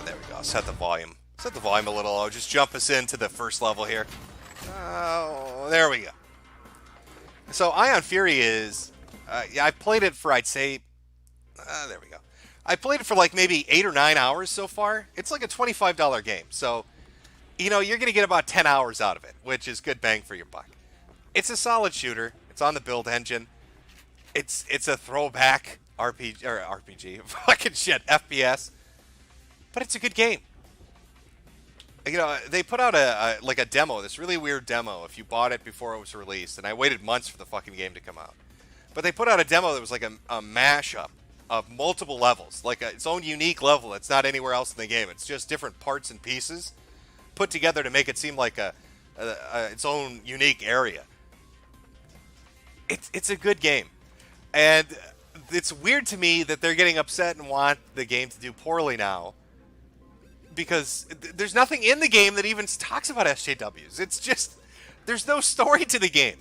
There we go. Set the volume. Set the volume a little low. Just jump us into the first level here. Oh, there we go. So Ion Fury is, I played it for, I'd say, there we go. I played it for like maybe 8 or 9 hours so far. It's like a $25 game. So, you're going to get about 10 hours out of it, which is good bang for your buck. It's a solid shooter. It's on the build engine. It's a throwback RPG, fucking shit, FPS. But it's a good game. They put out a demo, this really weird demo if you bought it before it was released, and I waited months for the fucking game to come out. But they put out a demo that was like a mashup of multiple levels, like its own unique level that's not anywhere else in the game. It's just different parts and pieces put together to make it seem like its own unique area. It's a good game. And it's weird to me that they're getting upset and want the game to do poorly now, because there's nothing in the game that even talks about SJWs. It's just, there's no story to the game.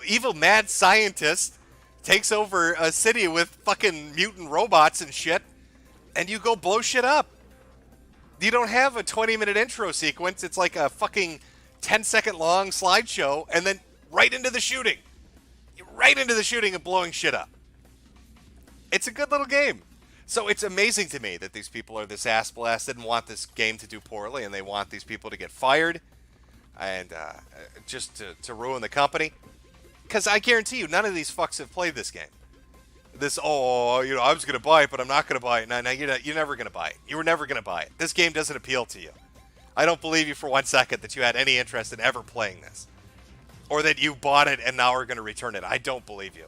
Evil mad scientist takes over a city with fucking mutant robots and shit, and you go blow shit up. You don't have a 20-minute intro sequence. It's like a fucking 10-second long slideshow, and then right into the shooting. Right into the shooting and blowing shit up. It's a good little game. So it's amazing to me that these people are this ass-blasted and want this game to do poorly, and they want these people to get fired and just to ruin the company. Because I guarantee you, none of these fucks have played this game. I was going to buy it, but I'm not going to buy it. No, you're never going to buy it. You were never going to buy it. This game doesn't appeal to you. I don't believe you for 1 second that you had any interest in ever playing this. Or that you bought it and now are going to return it. I don't believe you.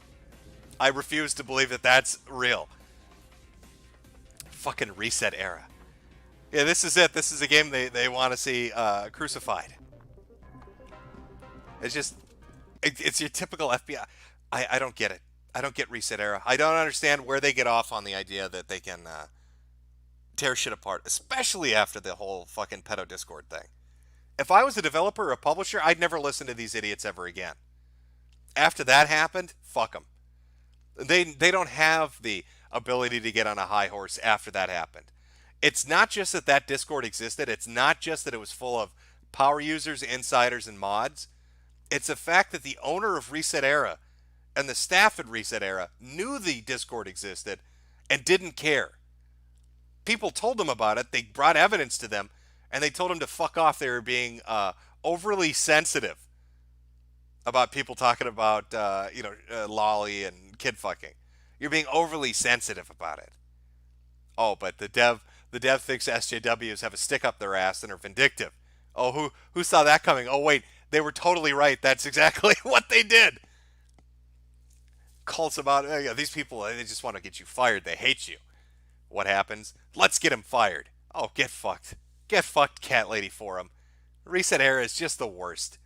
I refuse to believe that that's real. Fucking Reset Era. Yeah, this is it. This is a game they want to see crucified. It's your typical FBI. I don't get it. I don't get Reset Era. I don't understand where they get off on the idea that they can tear shit apart, especially after the whole fucking pedo Discord thing. If I was a developer or a publisher, I'd never listen to these idiots ever again. After that happened, fuck them. They don't have the ability to get on a high horse after that happened. It's not just that Discord existed. It's not just that it was full of power users, insiders, and mods. It's the fact that the owner of Reset Era and the staff at Reset Era knew the Discord existed and didn't care. People told them about it. They brought evidence to them. And they told him to fuck off. They were being overly sensitive about people talking about, lolly and kid fucking. You're being overly sensitive about it. Oh, but the dev thinks SJWs have a stick up their ass and are vindictive. Oh, who saw that coming? Oh, wait, they were totally right. That's exactly what they did. Cults about, these people, they just want to get you fired. They hate you. What happens? Let's get him fired. Oh, get fucked. Get fucked, Cat Lady Forum. Reset Era is just the worst.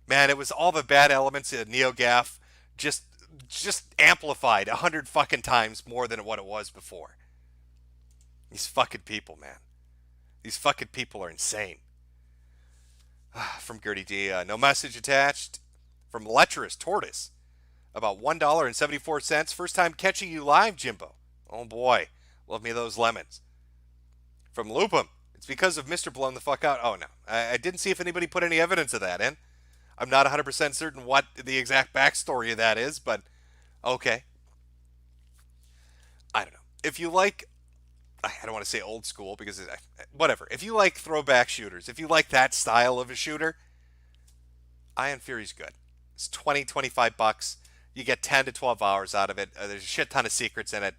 Man, it was all the bad elements in NeoGAF just amplified 100 fucking times more than what it was before. These fucking people, man. These fucking people are insane. From Gertie D, no message attached. From Lecherous Tortoise, about $1.74. First time catching you live, Jimbo. Oh boy, love me those lemons. From Lupum. It's because of Mr. Blown the Fuck Out. Oh, no. I didn't see if anybody put any evidence of that in. I'm not 100% certain what the exact backstory of that is, but okay. I don't know. If you like, I don't want to say old school because whatever. If you like throwback shooters, if you like that style of a shooter, Ion Fury's good. It's $20-25. You get 10 to 12 hours out of it. There's a shit ton of secrets in it.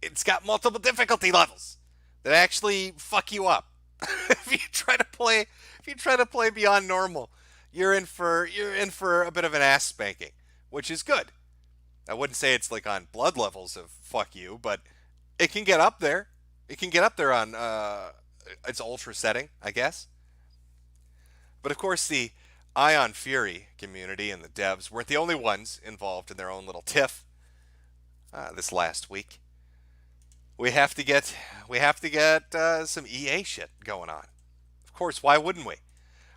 It's got multiple difficulty levels that actually fuck you up. If you try to play beyond normal, you're in for a bit of an ass spanking, which is good. I wouldn't say it's like on blood levels of fuck you, but it can get up there. It can get up there on its ultra setting, I guess. But of course, the Ion Fury community and the devs weren't the only ones involved in their own little tiff this last week. We have to get some EA shit going on. Of course, why wouldn't we?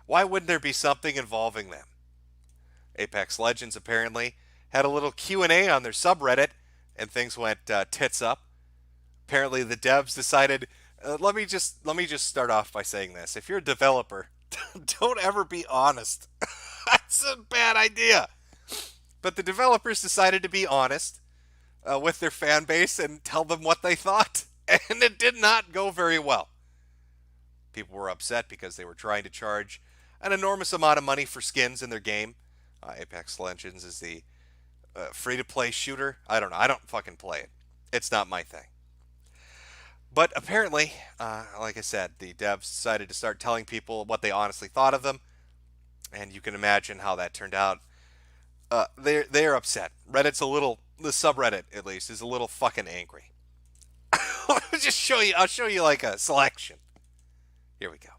Why wouldn't there be something involving them? Apex Legends apparently had a little Q&A on their subreddit, and things went tits up. Apparently, the devs decided. Let me just start off by saying this: if you're a developer, don't ever be honest. That's a bad idea. But the developers decided to be honest with their fan base and tell them what they thought. And it did not go very well. People were upset because they were trying to charge an enormous amount of money for skins in their game. Apex Legends is the free-to-play shooter. I don't know. I don't fucking play it. It's not my thing. But apparently, like I said, the devs decided to start telling people what they honestly thought of them. And you can imagine how that turned out. They're upset. Reddit's a little, the subreddit at least, is a little fucking angry. Let me just show you. I'll show you like a selection. Here we go.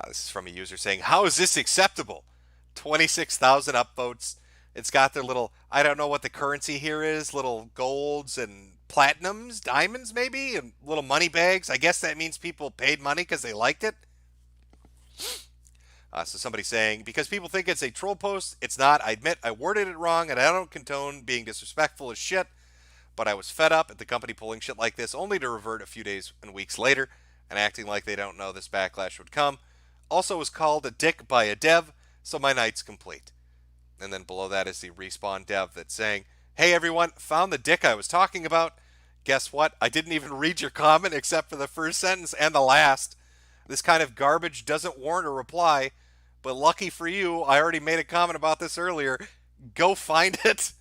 This is from a user saying, "How is this acceptable?" 26,000 upvotes. It's got their little, I don't know what the currency here is, little golds and platinums, diamonds maybe, and little money bags. I guess that means people paid money because they liked it. So somebody saying, "Because people think it's a troll post, it's not. I admit I worded it wrong, and I don't condone being disrespectful as shit. But I was fed up at the company pulling shit like this, only to revert a few days and weeks later, and acting like they don't know this backlash would come. Also was called a dick by a dev, so my night's complete." And then below that is the Respawn dev that's saying, "Hey everyone, found the dick I was talking about. Guess what? I didn't even read your comment except for the first sentence and the last. This kind of garbage doesn't warrant a reply, but lucky for you, I already made a comment about this earlier. Go find it."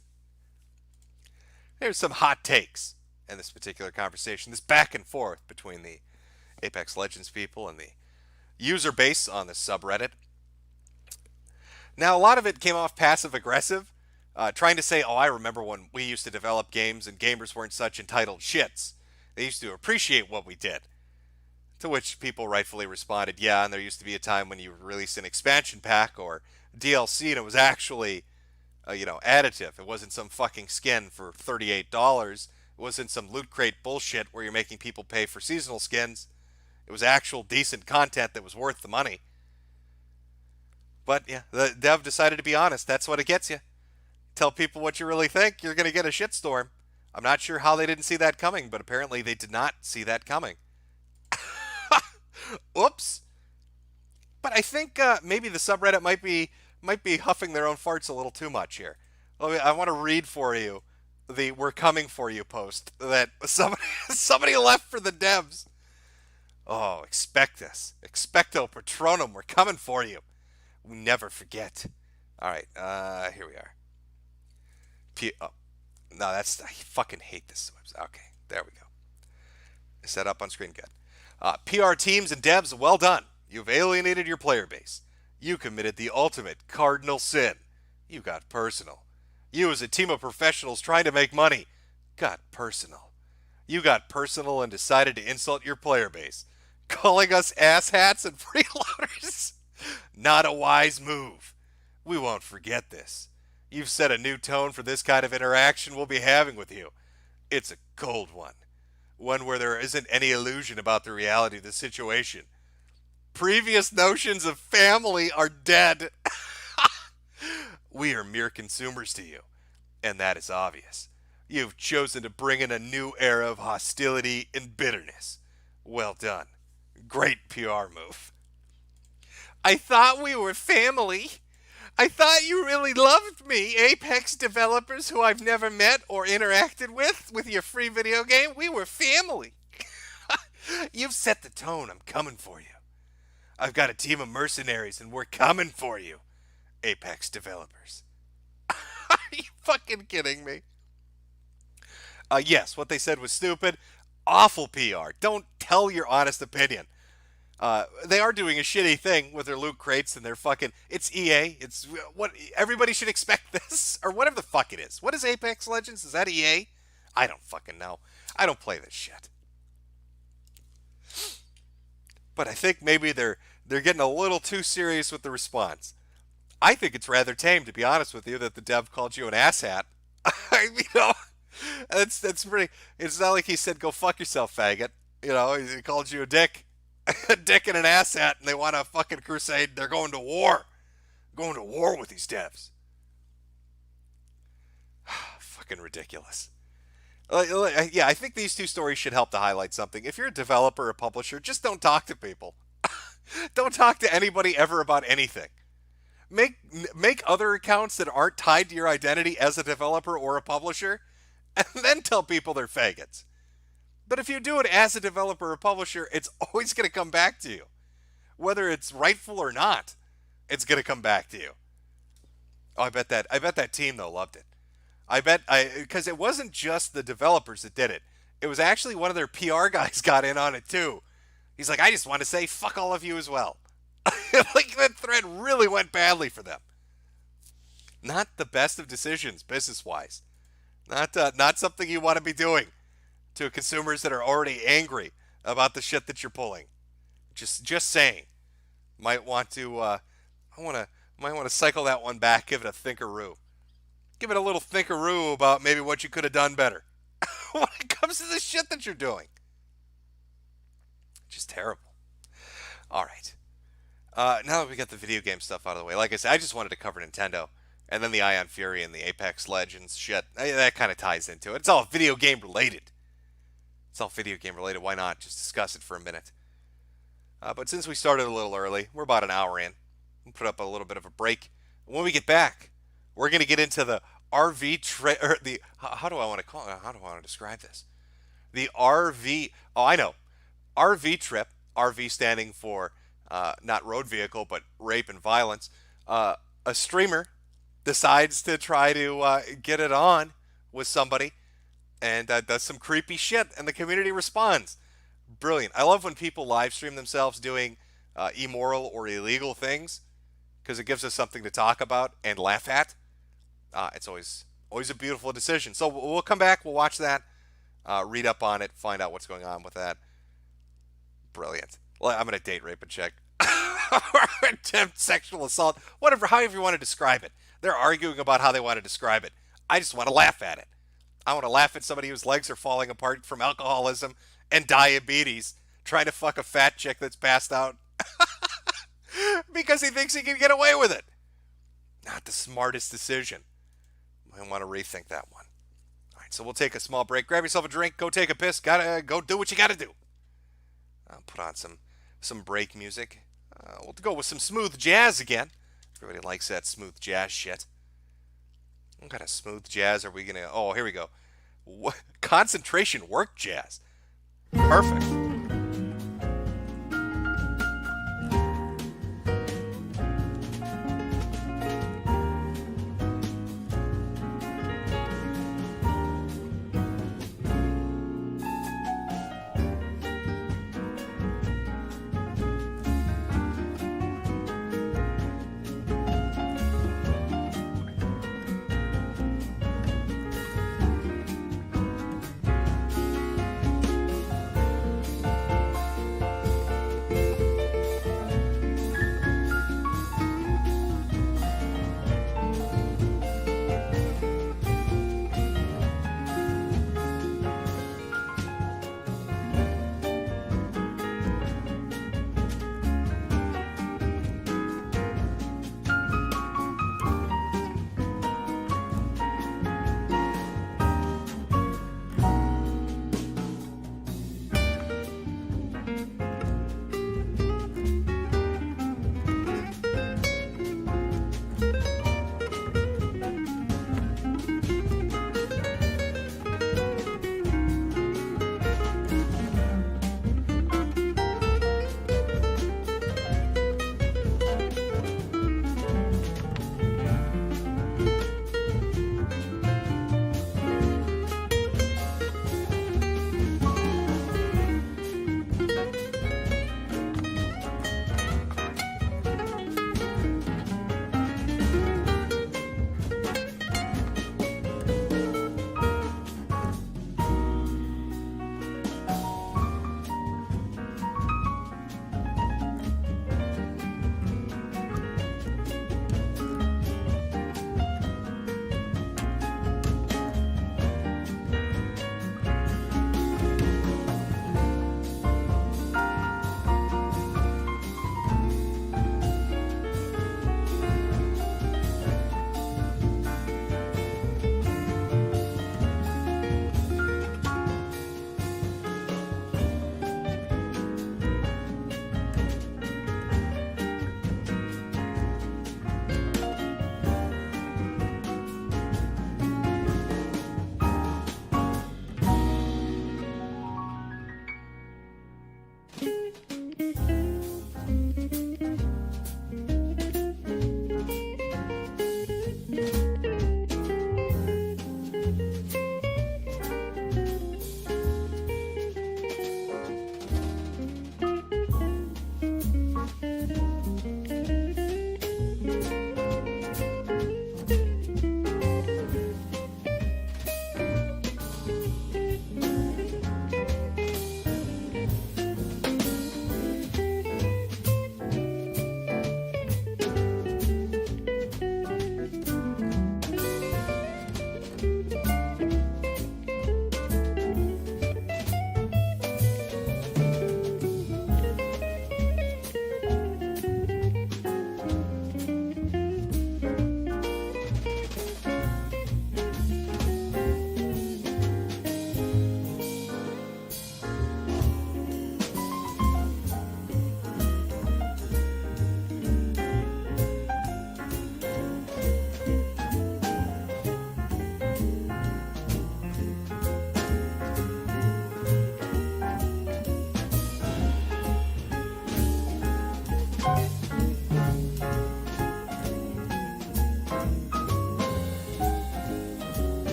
There's some hot takes in this particular conversation, this back and forth between the Apex Legends people and the user base on the subreddit. Now, a lot of it came off passive-aggressive, trying to say, "Oh, I remember when we used to develop games and gamers weren't such entitled shits. They used to appreciate what we did." To which people rightfully responded, "Yeah, and there used to be a time when you released an expansion pack or DLC and it was actually, additive. It wasn't some fucking skin for $38. It wasn't some loot crate bullshit where you're making people pay for seasonal skins. It was actual decent content that was worth the money." But yeah, the dev decided to be honest. That's what it gets you. Tell people what you really think, you're going to get a shitstorm. I'm not sure how they didn't see that coming, but apparently they did not see that coming. Oops. But I think maybe the subreddit might be huffing their own farts a little too much here. I want to read for you the "We're coming for you" post that somebody left for the devs. "Oh, expect us. Expecto Patronum. We're coming for you. We never forget." All right, here we are. No, I fucking hate this. Okay, there we go. Set up on screen, good. "PR teams and devs, well done. You've alienated your player base. You committed the ultimate cardinal sin. You got personal. You as a team of professionals trying to make money got personal. You got personal and decided to insult your player base, calling us asshats and freeloaders. Not a wise move. We won't forget this. You've set a new tone for this kind of interaction we'll be having with you. It's a cold one. One where there isn't any illusion about the reality of the situation. Previous notions of family are dead. We are mere consumers to you, and that is obvious. You've chosen to bring in a new era of hostility and bitterness. Well done. Great PR move. I thought we were family. I thought you really loved me, Apex developers who I've never met or interacted with your free video game. We were family. You've set the tone. I'm coming for you. I've got a team of mercenaries and we're coming for you, Apex developers." Are you fucking kidding me? Yes, what they said was stupid. Awful PR. Don't tell your honest opinion. They are doing a shitty thing with their loot crates and their fucking... It's EA. It's what everybody should expect this. Or whatever the fuck it is. What is Apex Legends? Is that EA? I don't fucking know. I don't play this shit. But I think maybe they're getting a little too serious with the response. I think it's rather tame, to be honest with you, that the dev called you an asshat. That's pretty... It's not like he said, "Go fuck yourself, faggot." He called you a dick. A dick and an asshat, and they want a fucking crusade. They're going to war. Going to war with these devs. Fucking ridiculous. Yeah, I think these two stories should help to highlight something. If you're a developer or a publisher, just don't talk to people. Don't talk to anybody ever about anything. Make other accounts that aren't tied to your identity as a developer or a publisher, and then tell people they're faggots. But if you do it as a developer or publisher, it's always going to come back to you. Whether it's rightful or not, it's going to come back to you. Oh, I bet that team though loved it. Because it wasn't just the developers that did it. It was actually one of their PR guys got in on it too. He's like, I just want to say fuck all of you as well. Like that thread really went badly for them. Not the best of decisions business-wise. Not something you want to be doing to consumers that are already angry about the shit that you're pulling. Just saying. Might want to cycle that one back, give it a thinkaroo. Give it a little thinkaroo about maybe what you could have done better when it comes to the shit that you're doing. Just terrible. All right. Now that we got the video game stuff out of the way, like I said, I just wanted to cover Nintendo. And then the Ion Fury and the Apex Legends shit. That kind of ties into it. It's all video game related. Why not just discuss it for a minute? But since we started a little early, we're about an hour in. We'll put up a little bit of a break. When we get back, we're going to get into the RV how do I want to call it? How do I want to describe this? The RV. Oh, I know. RV trip. RV standing for not road vehicle, but rape and violence. A streamer decides to try to get it on with somebody and does some creepy shit, and the community responds. Brilliant. I love when people live stream themselves doing immoral or illegal things, because it gives us something to talk about and laugh at. It's always a beautiful decision. So we'll come back, we'll watch that, read up on it, find out what's going on with that. Brilliant. Well, I'm going to date rape and check. Or attempt sexual assault. Whatever, however you want to describe it. They're arguing about how they want to describe it. I just want to laugh at it. I want to laugh at somebody whose legs are falling apart from alcoholism and diabetes trying to fuck a fat chick that's passed out because he thinks he can get away with it. Not the smartest decision. Might want to rethink that one. All right, so we'll take a small break. Grab yourself a drink. Go take a piss. Gotta go do what you gotta do. I'll put on some break music. We'll go with some smooth jazz again. Everybody likes that smooth jazz shit. What kind of smooth jazz are we gonna... Oh, here we go. Concentration work jazz. Perfect.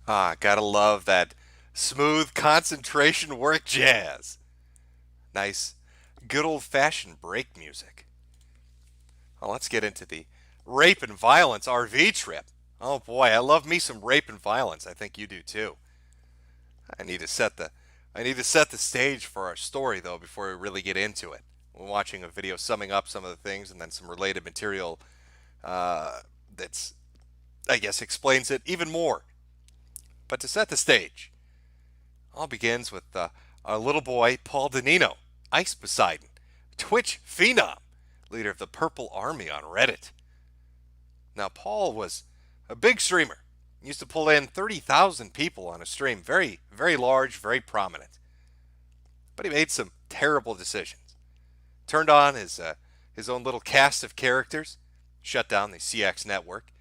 Gotta love that smooth concentration work jazz. Nice, good old-fashioned break music. Well, let's get into the rape and violence RV trip. Oh boy, I love me some rape and violence. I think you do too. I need to set the stage for our story though before we really get into it. We're watching a video summing up some of the things and then some related material that's, I guess, explains it even more. But to set the stage, all begins with our little boy Paul Danino, Ice Poseidon, Twitch phenom, leader of the Purple Army on Reddit. Now, Paul was a big streamer. He used to pull in 30,000 people on a stream. Very, very large, very prominent. But he made some terrible decisions. Turned on his own little cast of characters, shut down the CX network,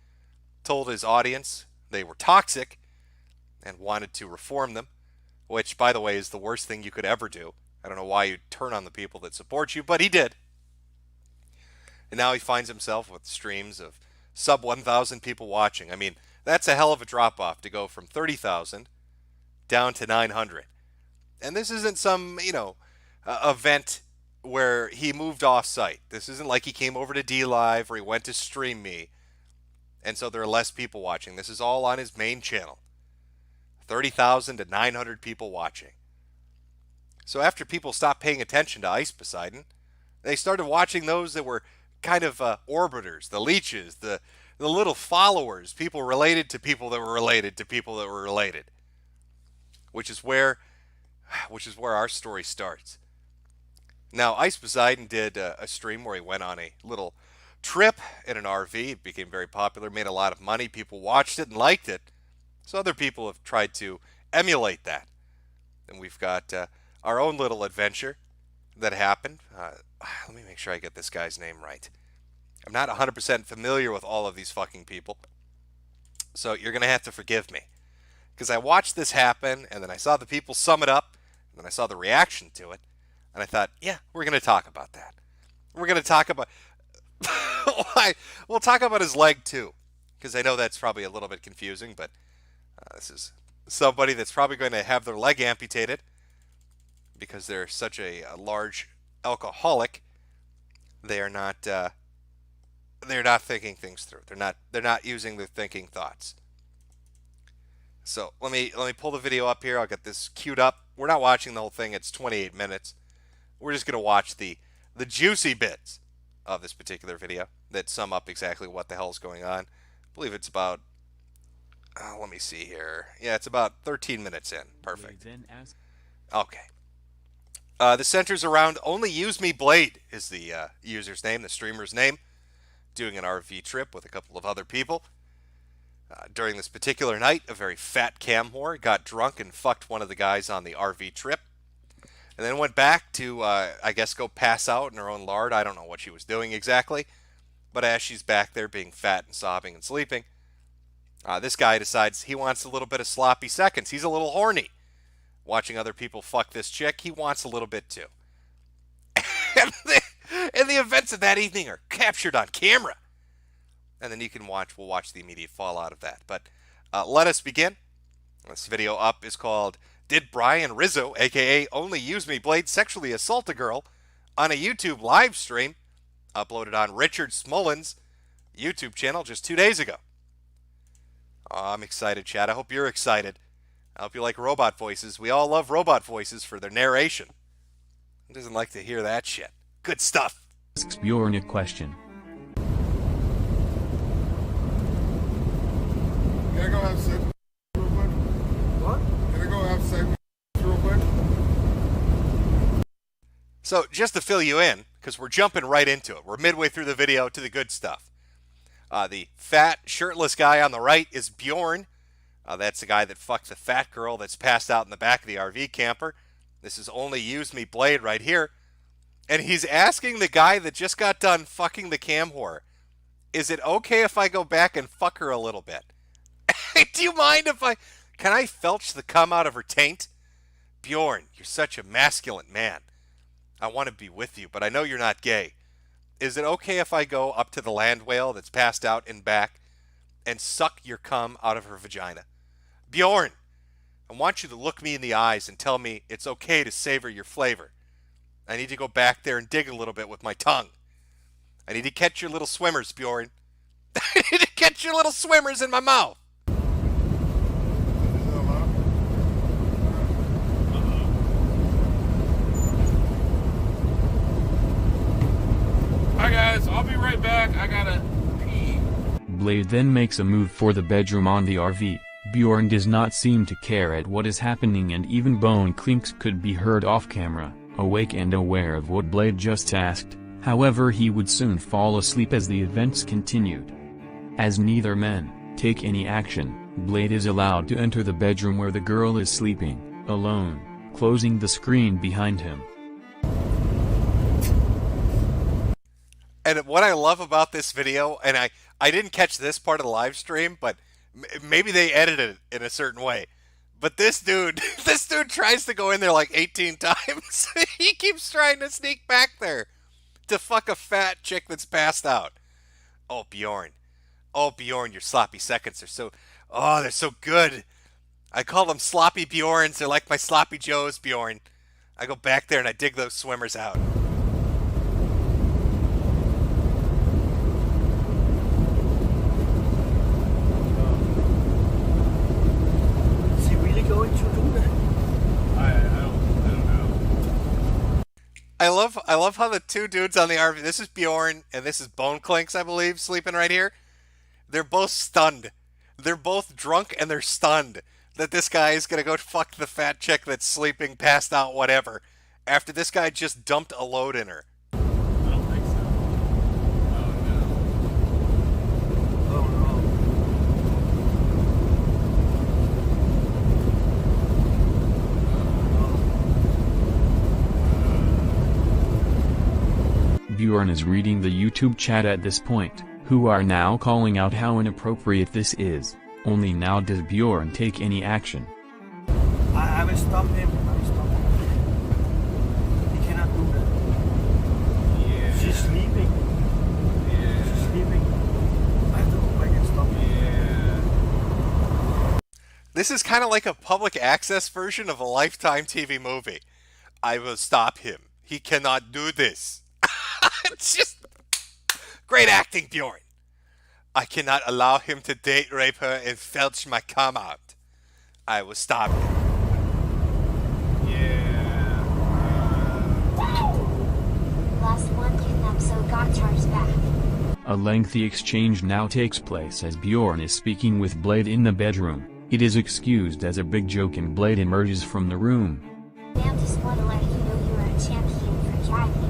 told his audience they were toxic, and wanted to reform them, which, by the way, is the worst thing you could ever do. I don't know why you'd turn on the people that support you, but he did. And now he finds himself with streams of sub 1,000 people watching. I mean, that's a hell of a drop-off to go from 30,000 down to 900. And this isn't some, event where he moved off-site. This isn't like he came over to DLive or he went to Stream Me, and so there are less people watching. This is all on his main channel. 30,000 to 900 people watching. So after people stopped paying attention to Ice Poseidon, they started watching those that were kind of orbiters, the leeches, the little followers, people related to people that were related to people that were related. Which is where our story starts. Now, Ice Poseidon did a stream where he went on a little trip in an RV. It became very popular, made a lot of money. People watched it and liked it. So other people have tried to emulate that. And we've got our own little adventure that happened. Let me make sure I get this guy's name right. I'm not 100% familiar with all of these fucking people. So you're going to have to forgive me. Because I watched this happen, and then I saw the people sum it up, and then I saw the reaction to it, and I thought, yeah, we're going to talk about that. We're going to talk about... We'll talk about his leg, too. Because I know that's probably a little bit confusing, but this is somebody that's probably going to have their leg amputated because they're such a large alcoholic. They're not thinking things through. They're not using their thinking thoughts. So let me pull the video up here. I'll get this queued up. We're not watching the whole thing. It's 28 minutes. We're just going to watch the juicy bits of this particular video that sum up exactly what the hell's going on. I believe it's about, let me see here. Yeah, it's about 13 minutes in. Perfect. Okay. This centers around Only Use Me Blade is the user's name, the streamer's name. Doing an RV trip with a couple of other people. During this particular night, a very fat cam whore got drunk and fucked one of the guys on the RV trip. And then went back to, I guess, go pass out in her own lard. I don't know what she was doing exactly. But as she's back there being fat and sobbing and sleeping, this guy decides he wants a little bit of sloppy seconds. He's a little horny. Watching other people fuck this chick, he wants a little bit too. And the events of that evening are captured on camera. And then we'll watch the immediate fallout of that. But let us begin. This video up is called Did Brian Rizzo, a.k.a. Only Use Me Blade, Sexually Assault a Girl on a YouTube live stream? Uploaded on Richard Smullen's YouTube channel just 2 days ago. Oh, I'm excited, Chad. I hope you're excited. I hope you like robot voices. We all love robot voices for their narration. Who doesn't like to hear that shit? Good stuff. Asks Bjorn a question. Can I go have sex real quick? What? Can I go have sex real quick? So, just to fill you in, because we're jumping right into it. We're midway through the video to the good stuff. The fat, shirtless guy on the right is Bjorn. That's the guy that fucked the fat girl that's passed out in the back of the RV camper. This is Only Use Me Blade right here. And he's asking the guy that just got done fucking the cam whore, is it okay if I go back and fuck her a little bit? Do you mind if can I felch the cum out of her taint? Bjorn, you're such a masculine man. I want to be with you, but I know you're not gay. Is it okay if I go up to the land whale that's passed out in back and suck your cum out of her vagina? Bjorn, I want you to look me in the eyes and tell me it's okay to savor your flavor. I need to go back there and dig a little bit with my tongue. I need to catch your little swimmers, Bjorn. I need to catch your little swimmers in my mouth. Hi guys, I'll be right back. I gotta pee. Blade then makes a move for the bedroom on the RV. Bjorn does not seem to care at what is happening, and even bone clinks could be heard off camera, awake and aware of what Blade just asked. However, he would soon fall asleep as the events continued. As neither men take any action, Blade is allowed to enter the bedroom where the girl is sleeping, alone, closing the screen behind him. And what I love about this video, and I didn't catch this part of the live stream, but maybe they edited it in a certain way. But this dude tries to go in there like 18 times. He keeps trying to sneak back there to fuck a fat chick that's passed out. Oh, Bjorn. Oh, Bjorn, your sloppy seconds are so... Oh, they're so good. I call them sloppy Bjorns. They're like my sloppy Joes, Bjorn. I go back there and I dig those swimmers out. Is he really going to do that? I don't know. I love how the two dudes on the RV, this is Bjorn and this is Bone Clinks, I believe, sleeping right here. They're both stunned. They're both drunk and they're stunned that this guy is going to go fuck the fat chick that's sleeping, passed out, whatever, after this guy just dumped a load in her. I don't think so. Oh no. Oh no. Bjorn is reading the YouTube chat at this point, who are now calling out how inappropriate this is. Only now does Bjorn take any action. I will stop him. I will stop him. He cannot do that. Yeah. She's sleeping. Yeah. She's sleeping. I have to go back and stop him. Yeah. This is kind of like a public access version of a Lifetime TV movie. I will stop him. He cannot do this. It's just great acting, Bjorn. I cannot allow him to date rape her and felch my cum out. I will stop him. Yeah. Last one kidnapped, so got charged back. A lengthy exchange now takes place as Bjorn is speaking with Blade in the bedroom. It is excused as a big joke and Blade emerges from the room. Ma'am, just want to let you know you are a champion for driving.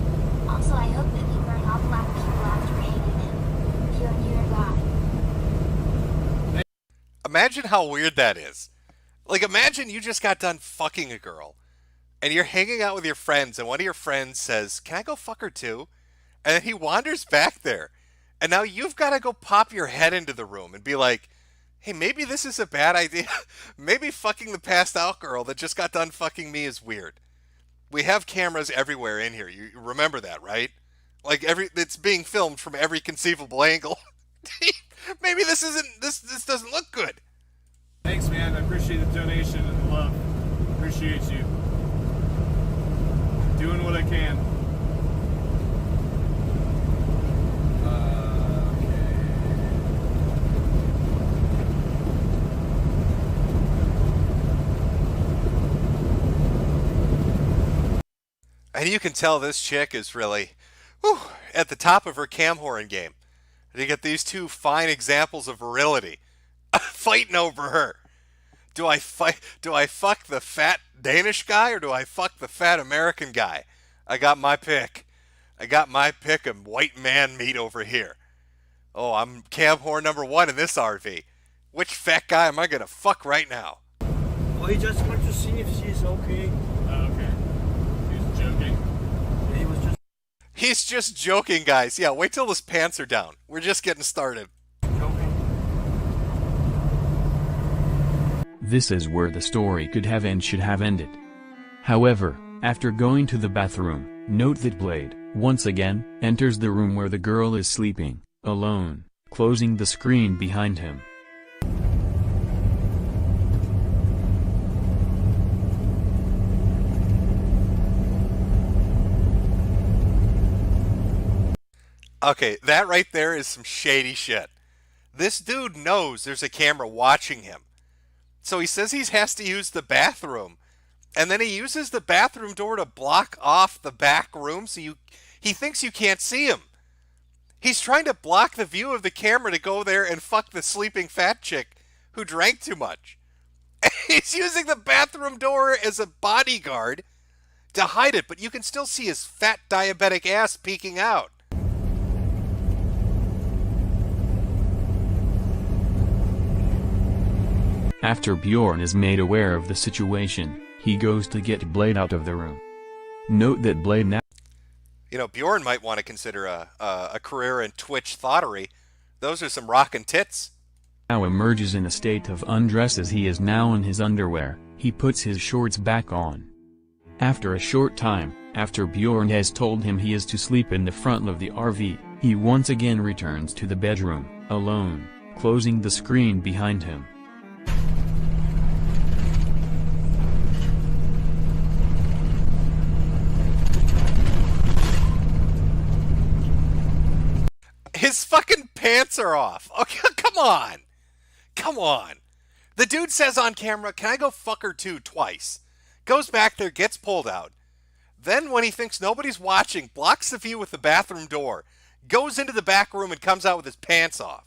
Also, I hope that you burn all black people after hanging him. You're a god. Imagine how weird that is. Like, imagine you just got done fucking a girl, and you're hanging out with your friends, and one of your friends says, "Can I go fuck her too?" And then he wanders back there, and now you've got to go pop your head into the room and be like, "Hey, maybe this is a bad idea. Maybe fucking the passed out girl that just got done fucking me is weird." We have cameras everywhere in here. You remember that, right? Like it's being filmed from every conceivable angle. Maybe this doesn't look good. Thanks, man. I appreciate the donation and the love. Appreciate you. Doing what I can. And you can tell this chick is really at the top of her cam horn game. And you get these two fine examples of virility fighting over her. Do I fuck the fat Danish guy or do I fuck the fat American guy? I got my pick. I got my pick of white man meat over here. Oh, I'm cam horn number 1 in this RV. Which fat guy am I gonna fuck right now? Oh, he just wants to see if she's okay. Okay. He's joking. He was just He's just joking, guys. Yeah, wait till his pants are down. We're just getting started. joking. This is where the story could have and should have ended. However, after going to the bathroom, note that Blade, once again, enters the room where the girl is sleeping, alone, closing the screen behind him. Okay, that right there is some shady shit. This dude knows there's a camera watching him. So he says he has to use the bathroom. And then he uses the bathroom door to block off the back room so he thinks you can't see him. He's trying to block the view of the camera to go there and fuck the sleeping fat chick who drank too much. He's using the bathroom door as a bodyguard to hide it, but you can still see his fat diabetic ass peeking out. After Bjorn is made aware of the situation, he goes to get Blade out of the room. Note that Blade now... You know, Bjorn might want to consider a career in Twitch thottery. Those are some rockin' tits. Now emerges in a state of undress as he is now in his underwear. He puts his shorts back on. After a short time, after Bjorn has told him he is to sleep in the front of the RV, he once again returns to the bedroom, alone, closing the screen behind him. His fucking pants are off. Okay, come on. Come on. The dude says on camera, "Can I go fuck her too?" twice. Goes back there, gets pulled out. Then when he thinks nobody's watching, blocks the view with the bathroom door, goes into the back room and comes out with his pants off.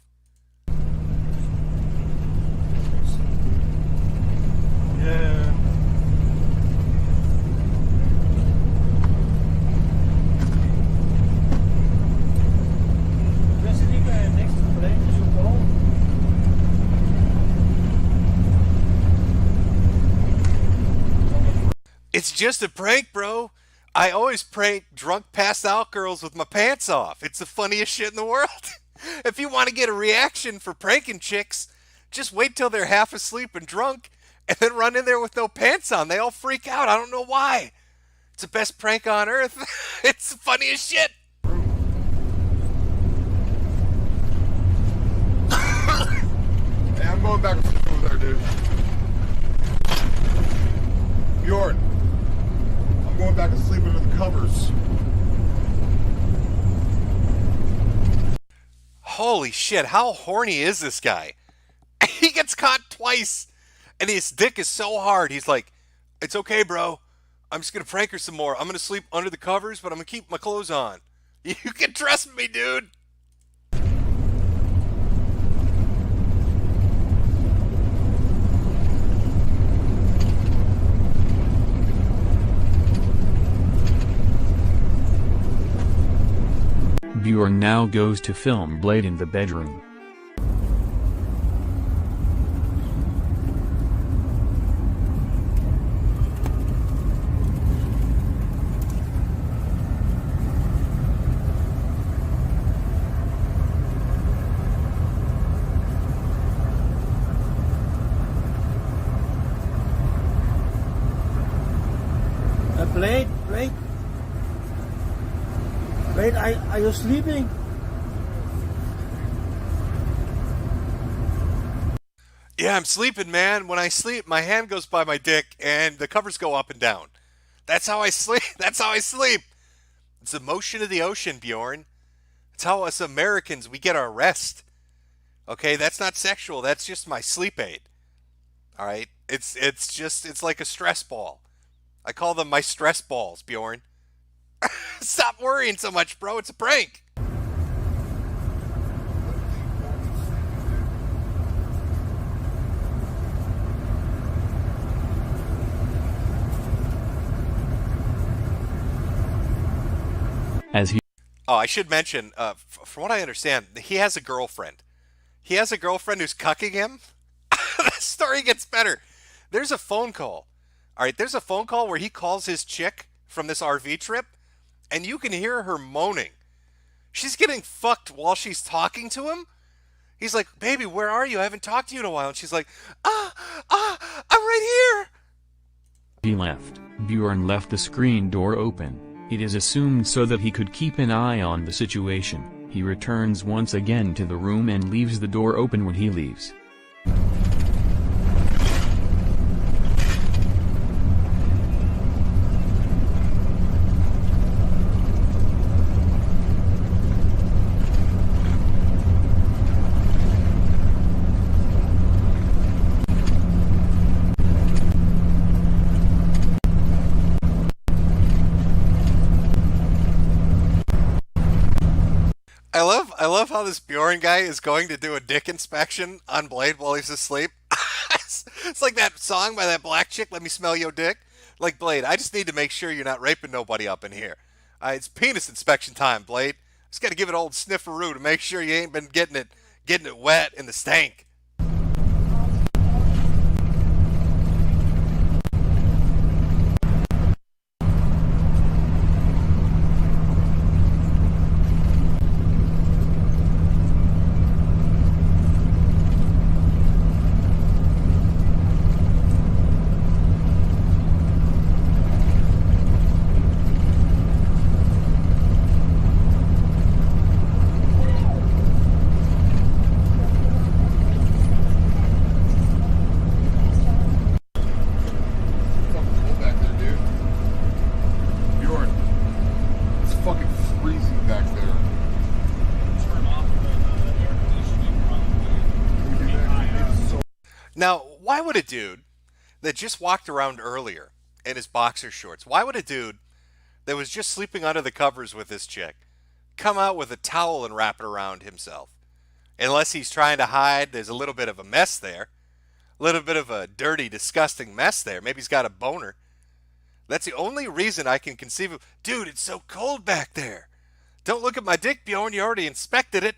Yeah. It's just a prank, bro. I always prank drunk, passed out girls with my pants off. It's the funniest shit in the world. If you want to get a reaction for pranking chicks, just wait till they're half asleep and drunk, and then run in there with no pants on. They all freak out. I don't know why. It's the best prank on earth. It's the funniest shit. Hey, I'm going back to school there, dude. Bjorn, I'm going back to sleep under the covers. Holy shit, how horny is this guy? He gets caught twice, and his dick is so hard. He's like, "It's okay, bro. I'm just going to prank her some more. I'm going to sleep under the covers, but I'm going to keep my clothes on." You can trust me, dude. Bjorn now goes to film Blade in the bedroom. Blade, are you sleeping? Yeah, I'm sleeping, man. When I sleep, my hand goes by my dick and the covers go up and down. That's how I sleep. That's how I sleep. It's the motion of the ocean, Bjorn. It's how us Americans, we get our rest. Okay, that's not sexual. That's just my sleep aid. All right? It's like a stress ball. I call them my stress balls, Bjorn. Stop worrying so much, bro. It's a prank. Oh, I should mention, from what I understand, he has a girlfriend. He has a girlfriend who's cucking him. The story gets better. There's a phone call. All right, there's a phone call where he calls his chick from this RV trip, and you can hear her moaning. She's getting fucked while she's talking to him. He's like, "Baby, where are you? I haven't talked to you in a while." And she's like, I'm right here. He left. Bjorn left the screen door open. It is assumed so that he could keep an eye on the situation. He returns once again to the room and leaves the door open when he leaves. I love how this Bjorn guy is going to do a dick inspection on Blade while he's asleep. It's like that song by that black chick, "Let Me Smell Your Dick." Like, Blade, I just need to make sure you're not raping nobody up in here. It's penis inspection time, Blade. Just got to give it old snifferoo to make sure you ain't been getting it wet in the stank. Fucking cold back there, dude. Bjorn, it's fucking freezing back there. Turn off the air conditioning probably. Can we do that? It's so Now, why would a dude that just walked around earlier in his boxer shorts, why would a dude that was just sleeping under the covers with this chick come out with a towel and wrap it around himself? Unless he's trying to hide, there's a little bit of a mess there. A little bit of a dirty, disgusting mess there. Maybe he's got a boner. That's the only reason I can conceive of. Dude, it's so cold back there. Don't look at my dick, Bjorn. You already inspected it.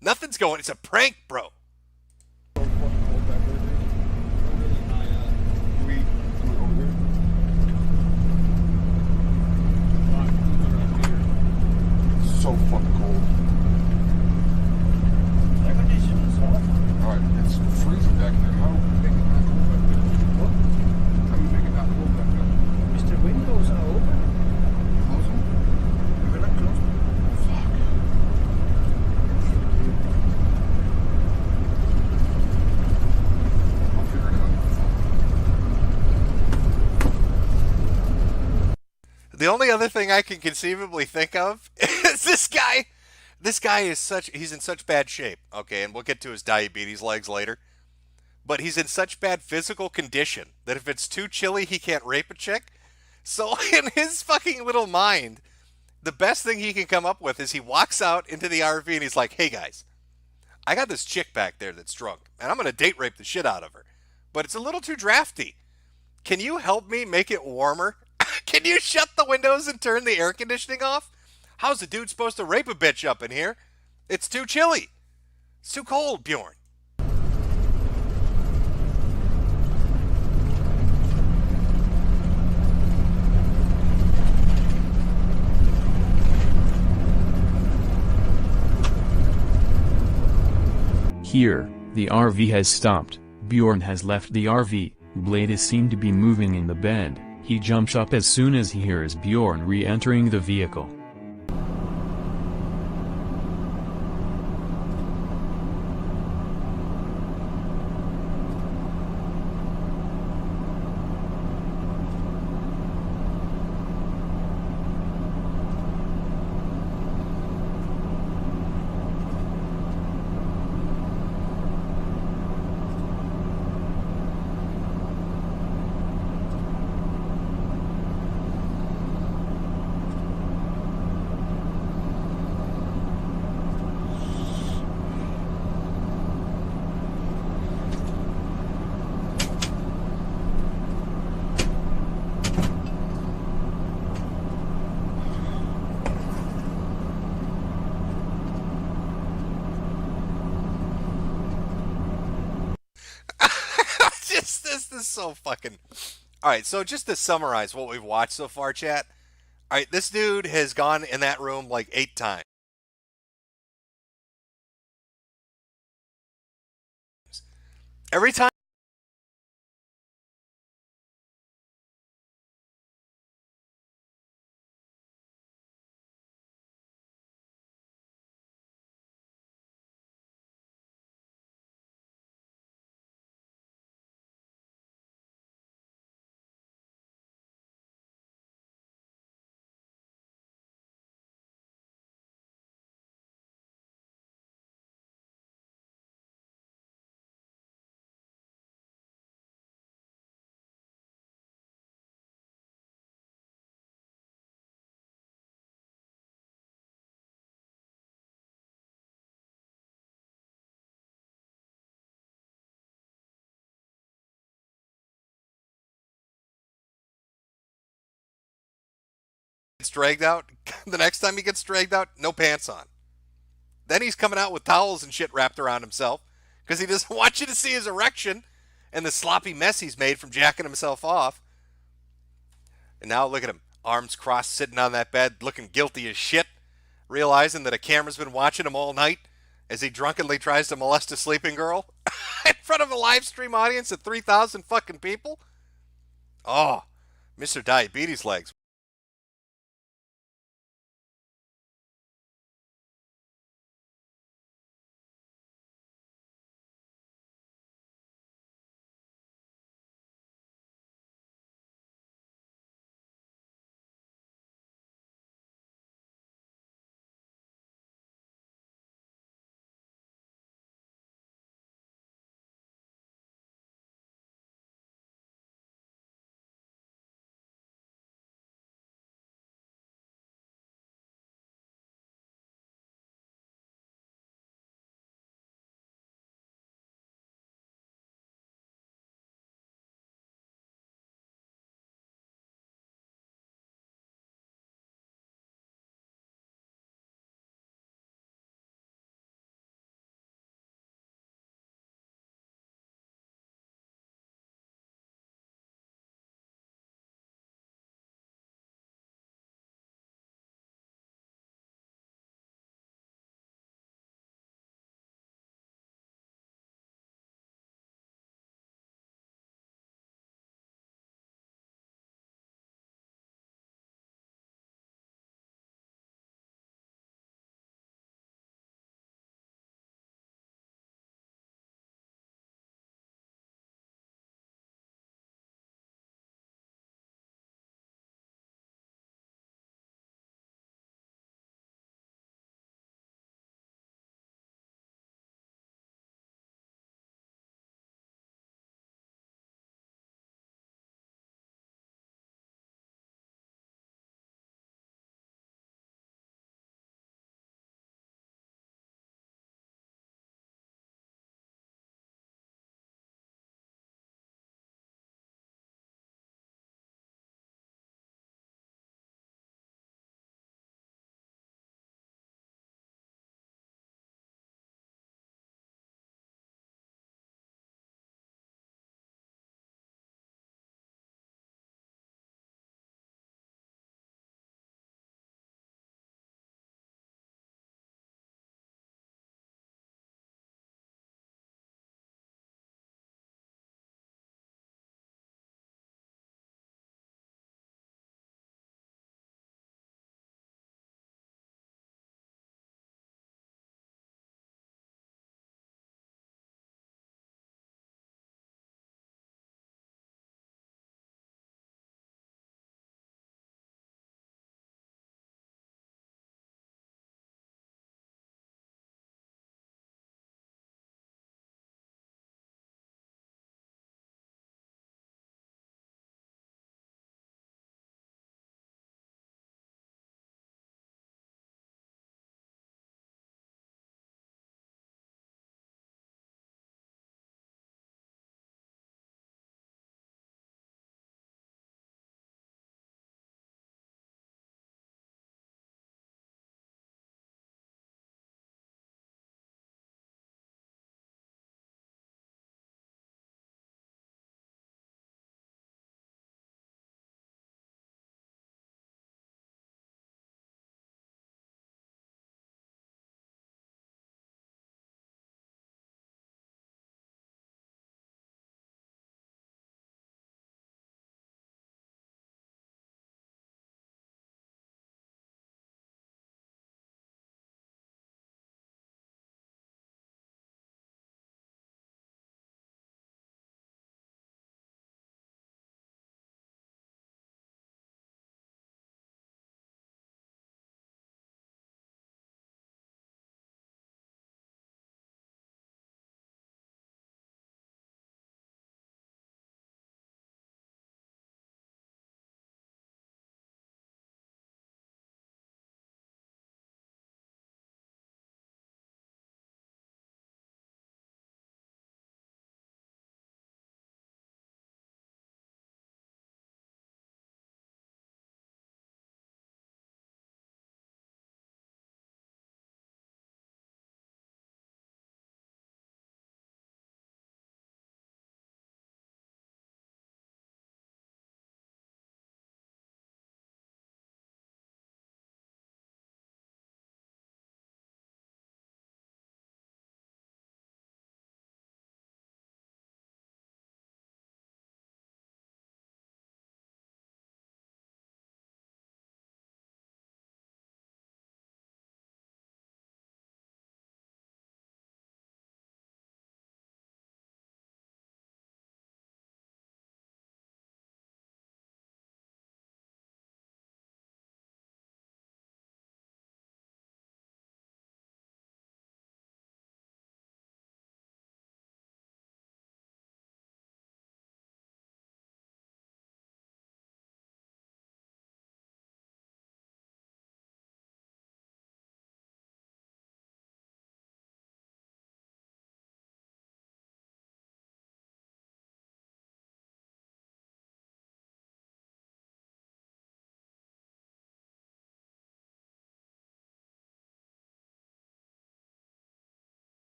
Nothing's going. It's a prank, bro. fucking cold back there, dude. Can we do it over here? It's so fucking cold. Air conditioning's off. Alright, it's freezing back there. How do we make it not cold back there? What? How do we make it not cold back there? Mr. Windows are open. Close them? We're not close. Fuck. I'll figure it out. The only other thing I can conceivably think of is this guy. This guy he's in such bad shape, okay, and we'll get to his diabetes legs later. But he's in such bad physical condition that if it's too chilly, he can't rape a chick. So in his fucking little mind, the best thing he can come up with is he walks out into the RV and he's like, "Hey guys, I got this chick back there that's drunk, and I'm going to date rape the shit out of her. But it's a little too drafty. Can you help me make it warmer? Can you shut the windows and turn the air conditioning off? How's a dude supposed to rape a bitch up in here? It's too chilly. It's too cold, Bjorn." Here, the RV has stopped. Bjorn has left the RV. Blade is seen to be moving in the bed. He jumps up as soon as he hears Bjorn re-entering the vehicle. This is so fucking. Alright, so just to summarize what we've watched so far, chat. Alright, this dude has gone in that room like 8 times. Every time dragged out, the next time he gets dragged out, no pants on. Then he's coming out with towels and shit wrapped around himself because he doesn't want you to see his erection and the sloppy mess he's made from jacking himself off. And now look at him, arms crossed, sitting on that bed, looking guilty as shit, realizing that a camera's been watching him all night as he drunkenly tries to molest a sleeping girl in front of a live stream audience of 3,000 fucking people. Oh, Mr. Diabetes Legs.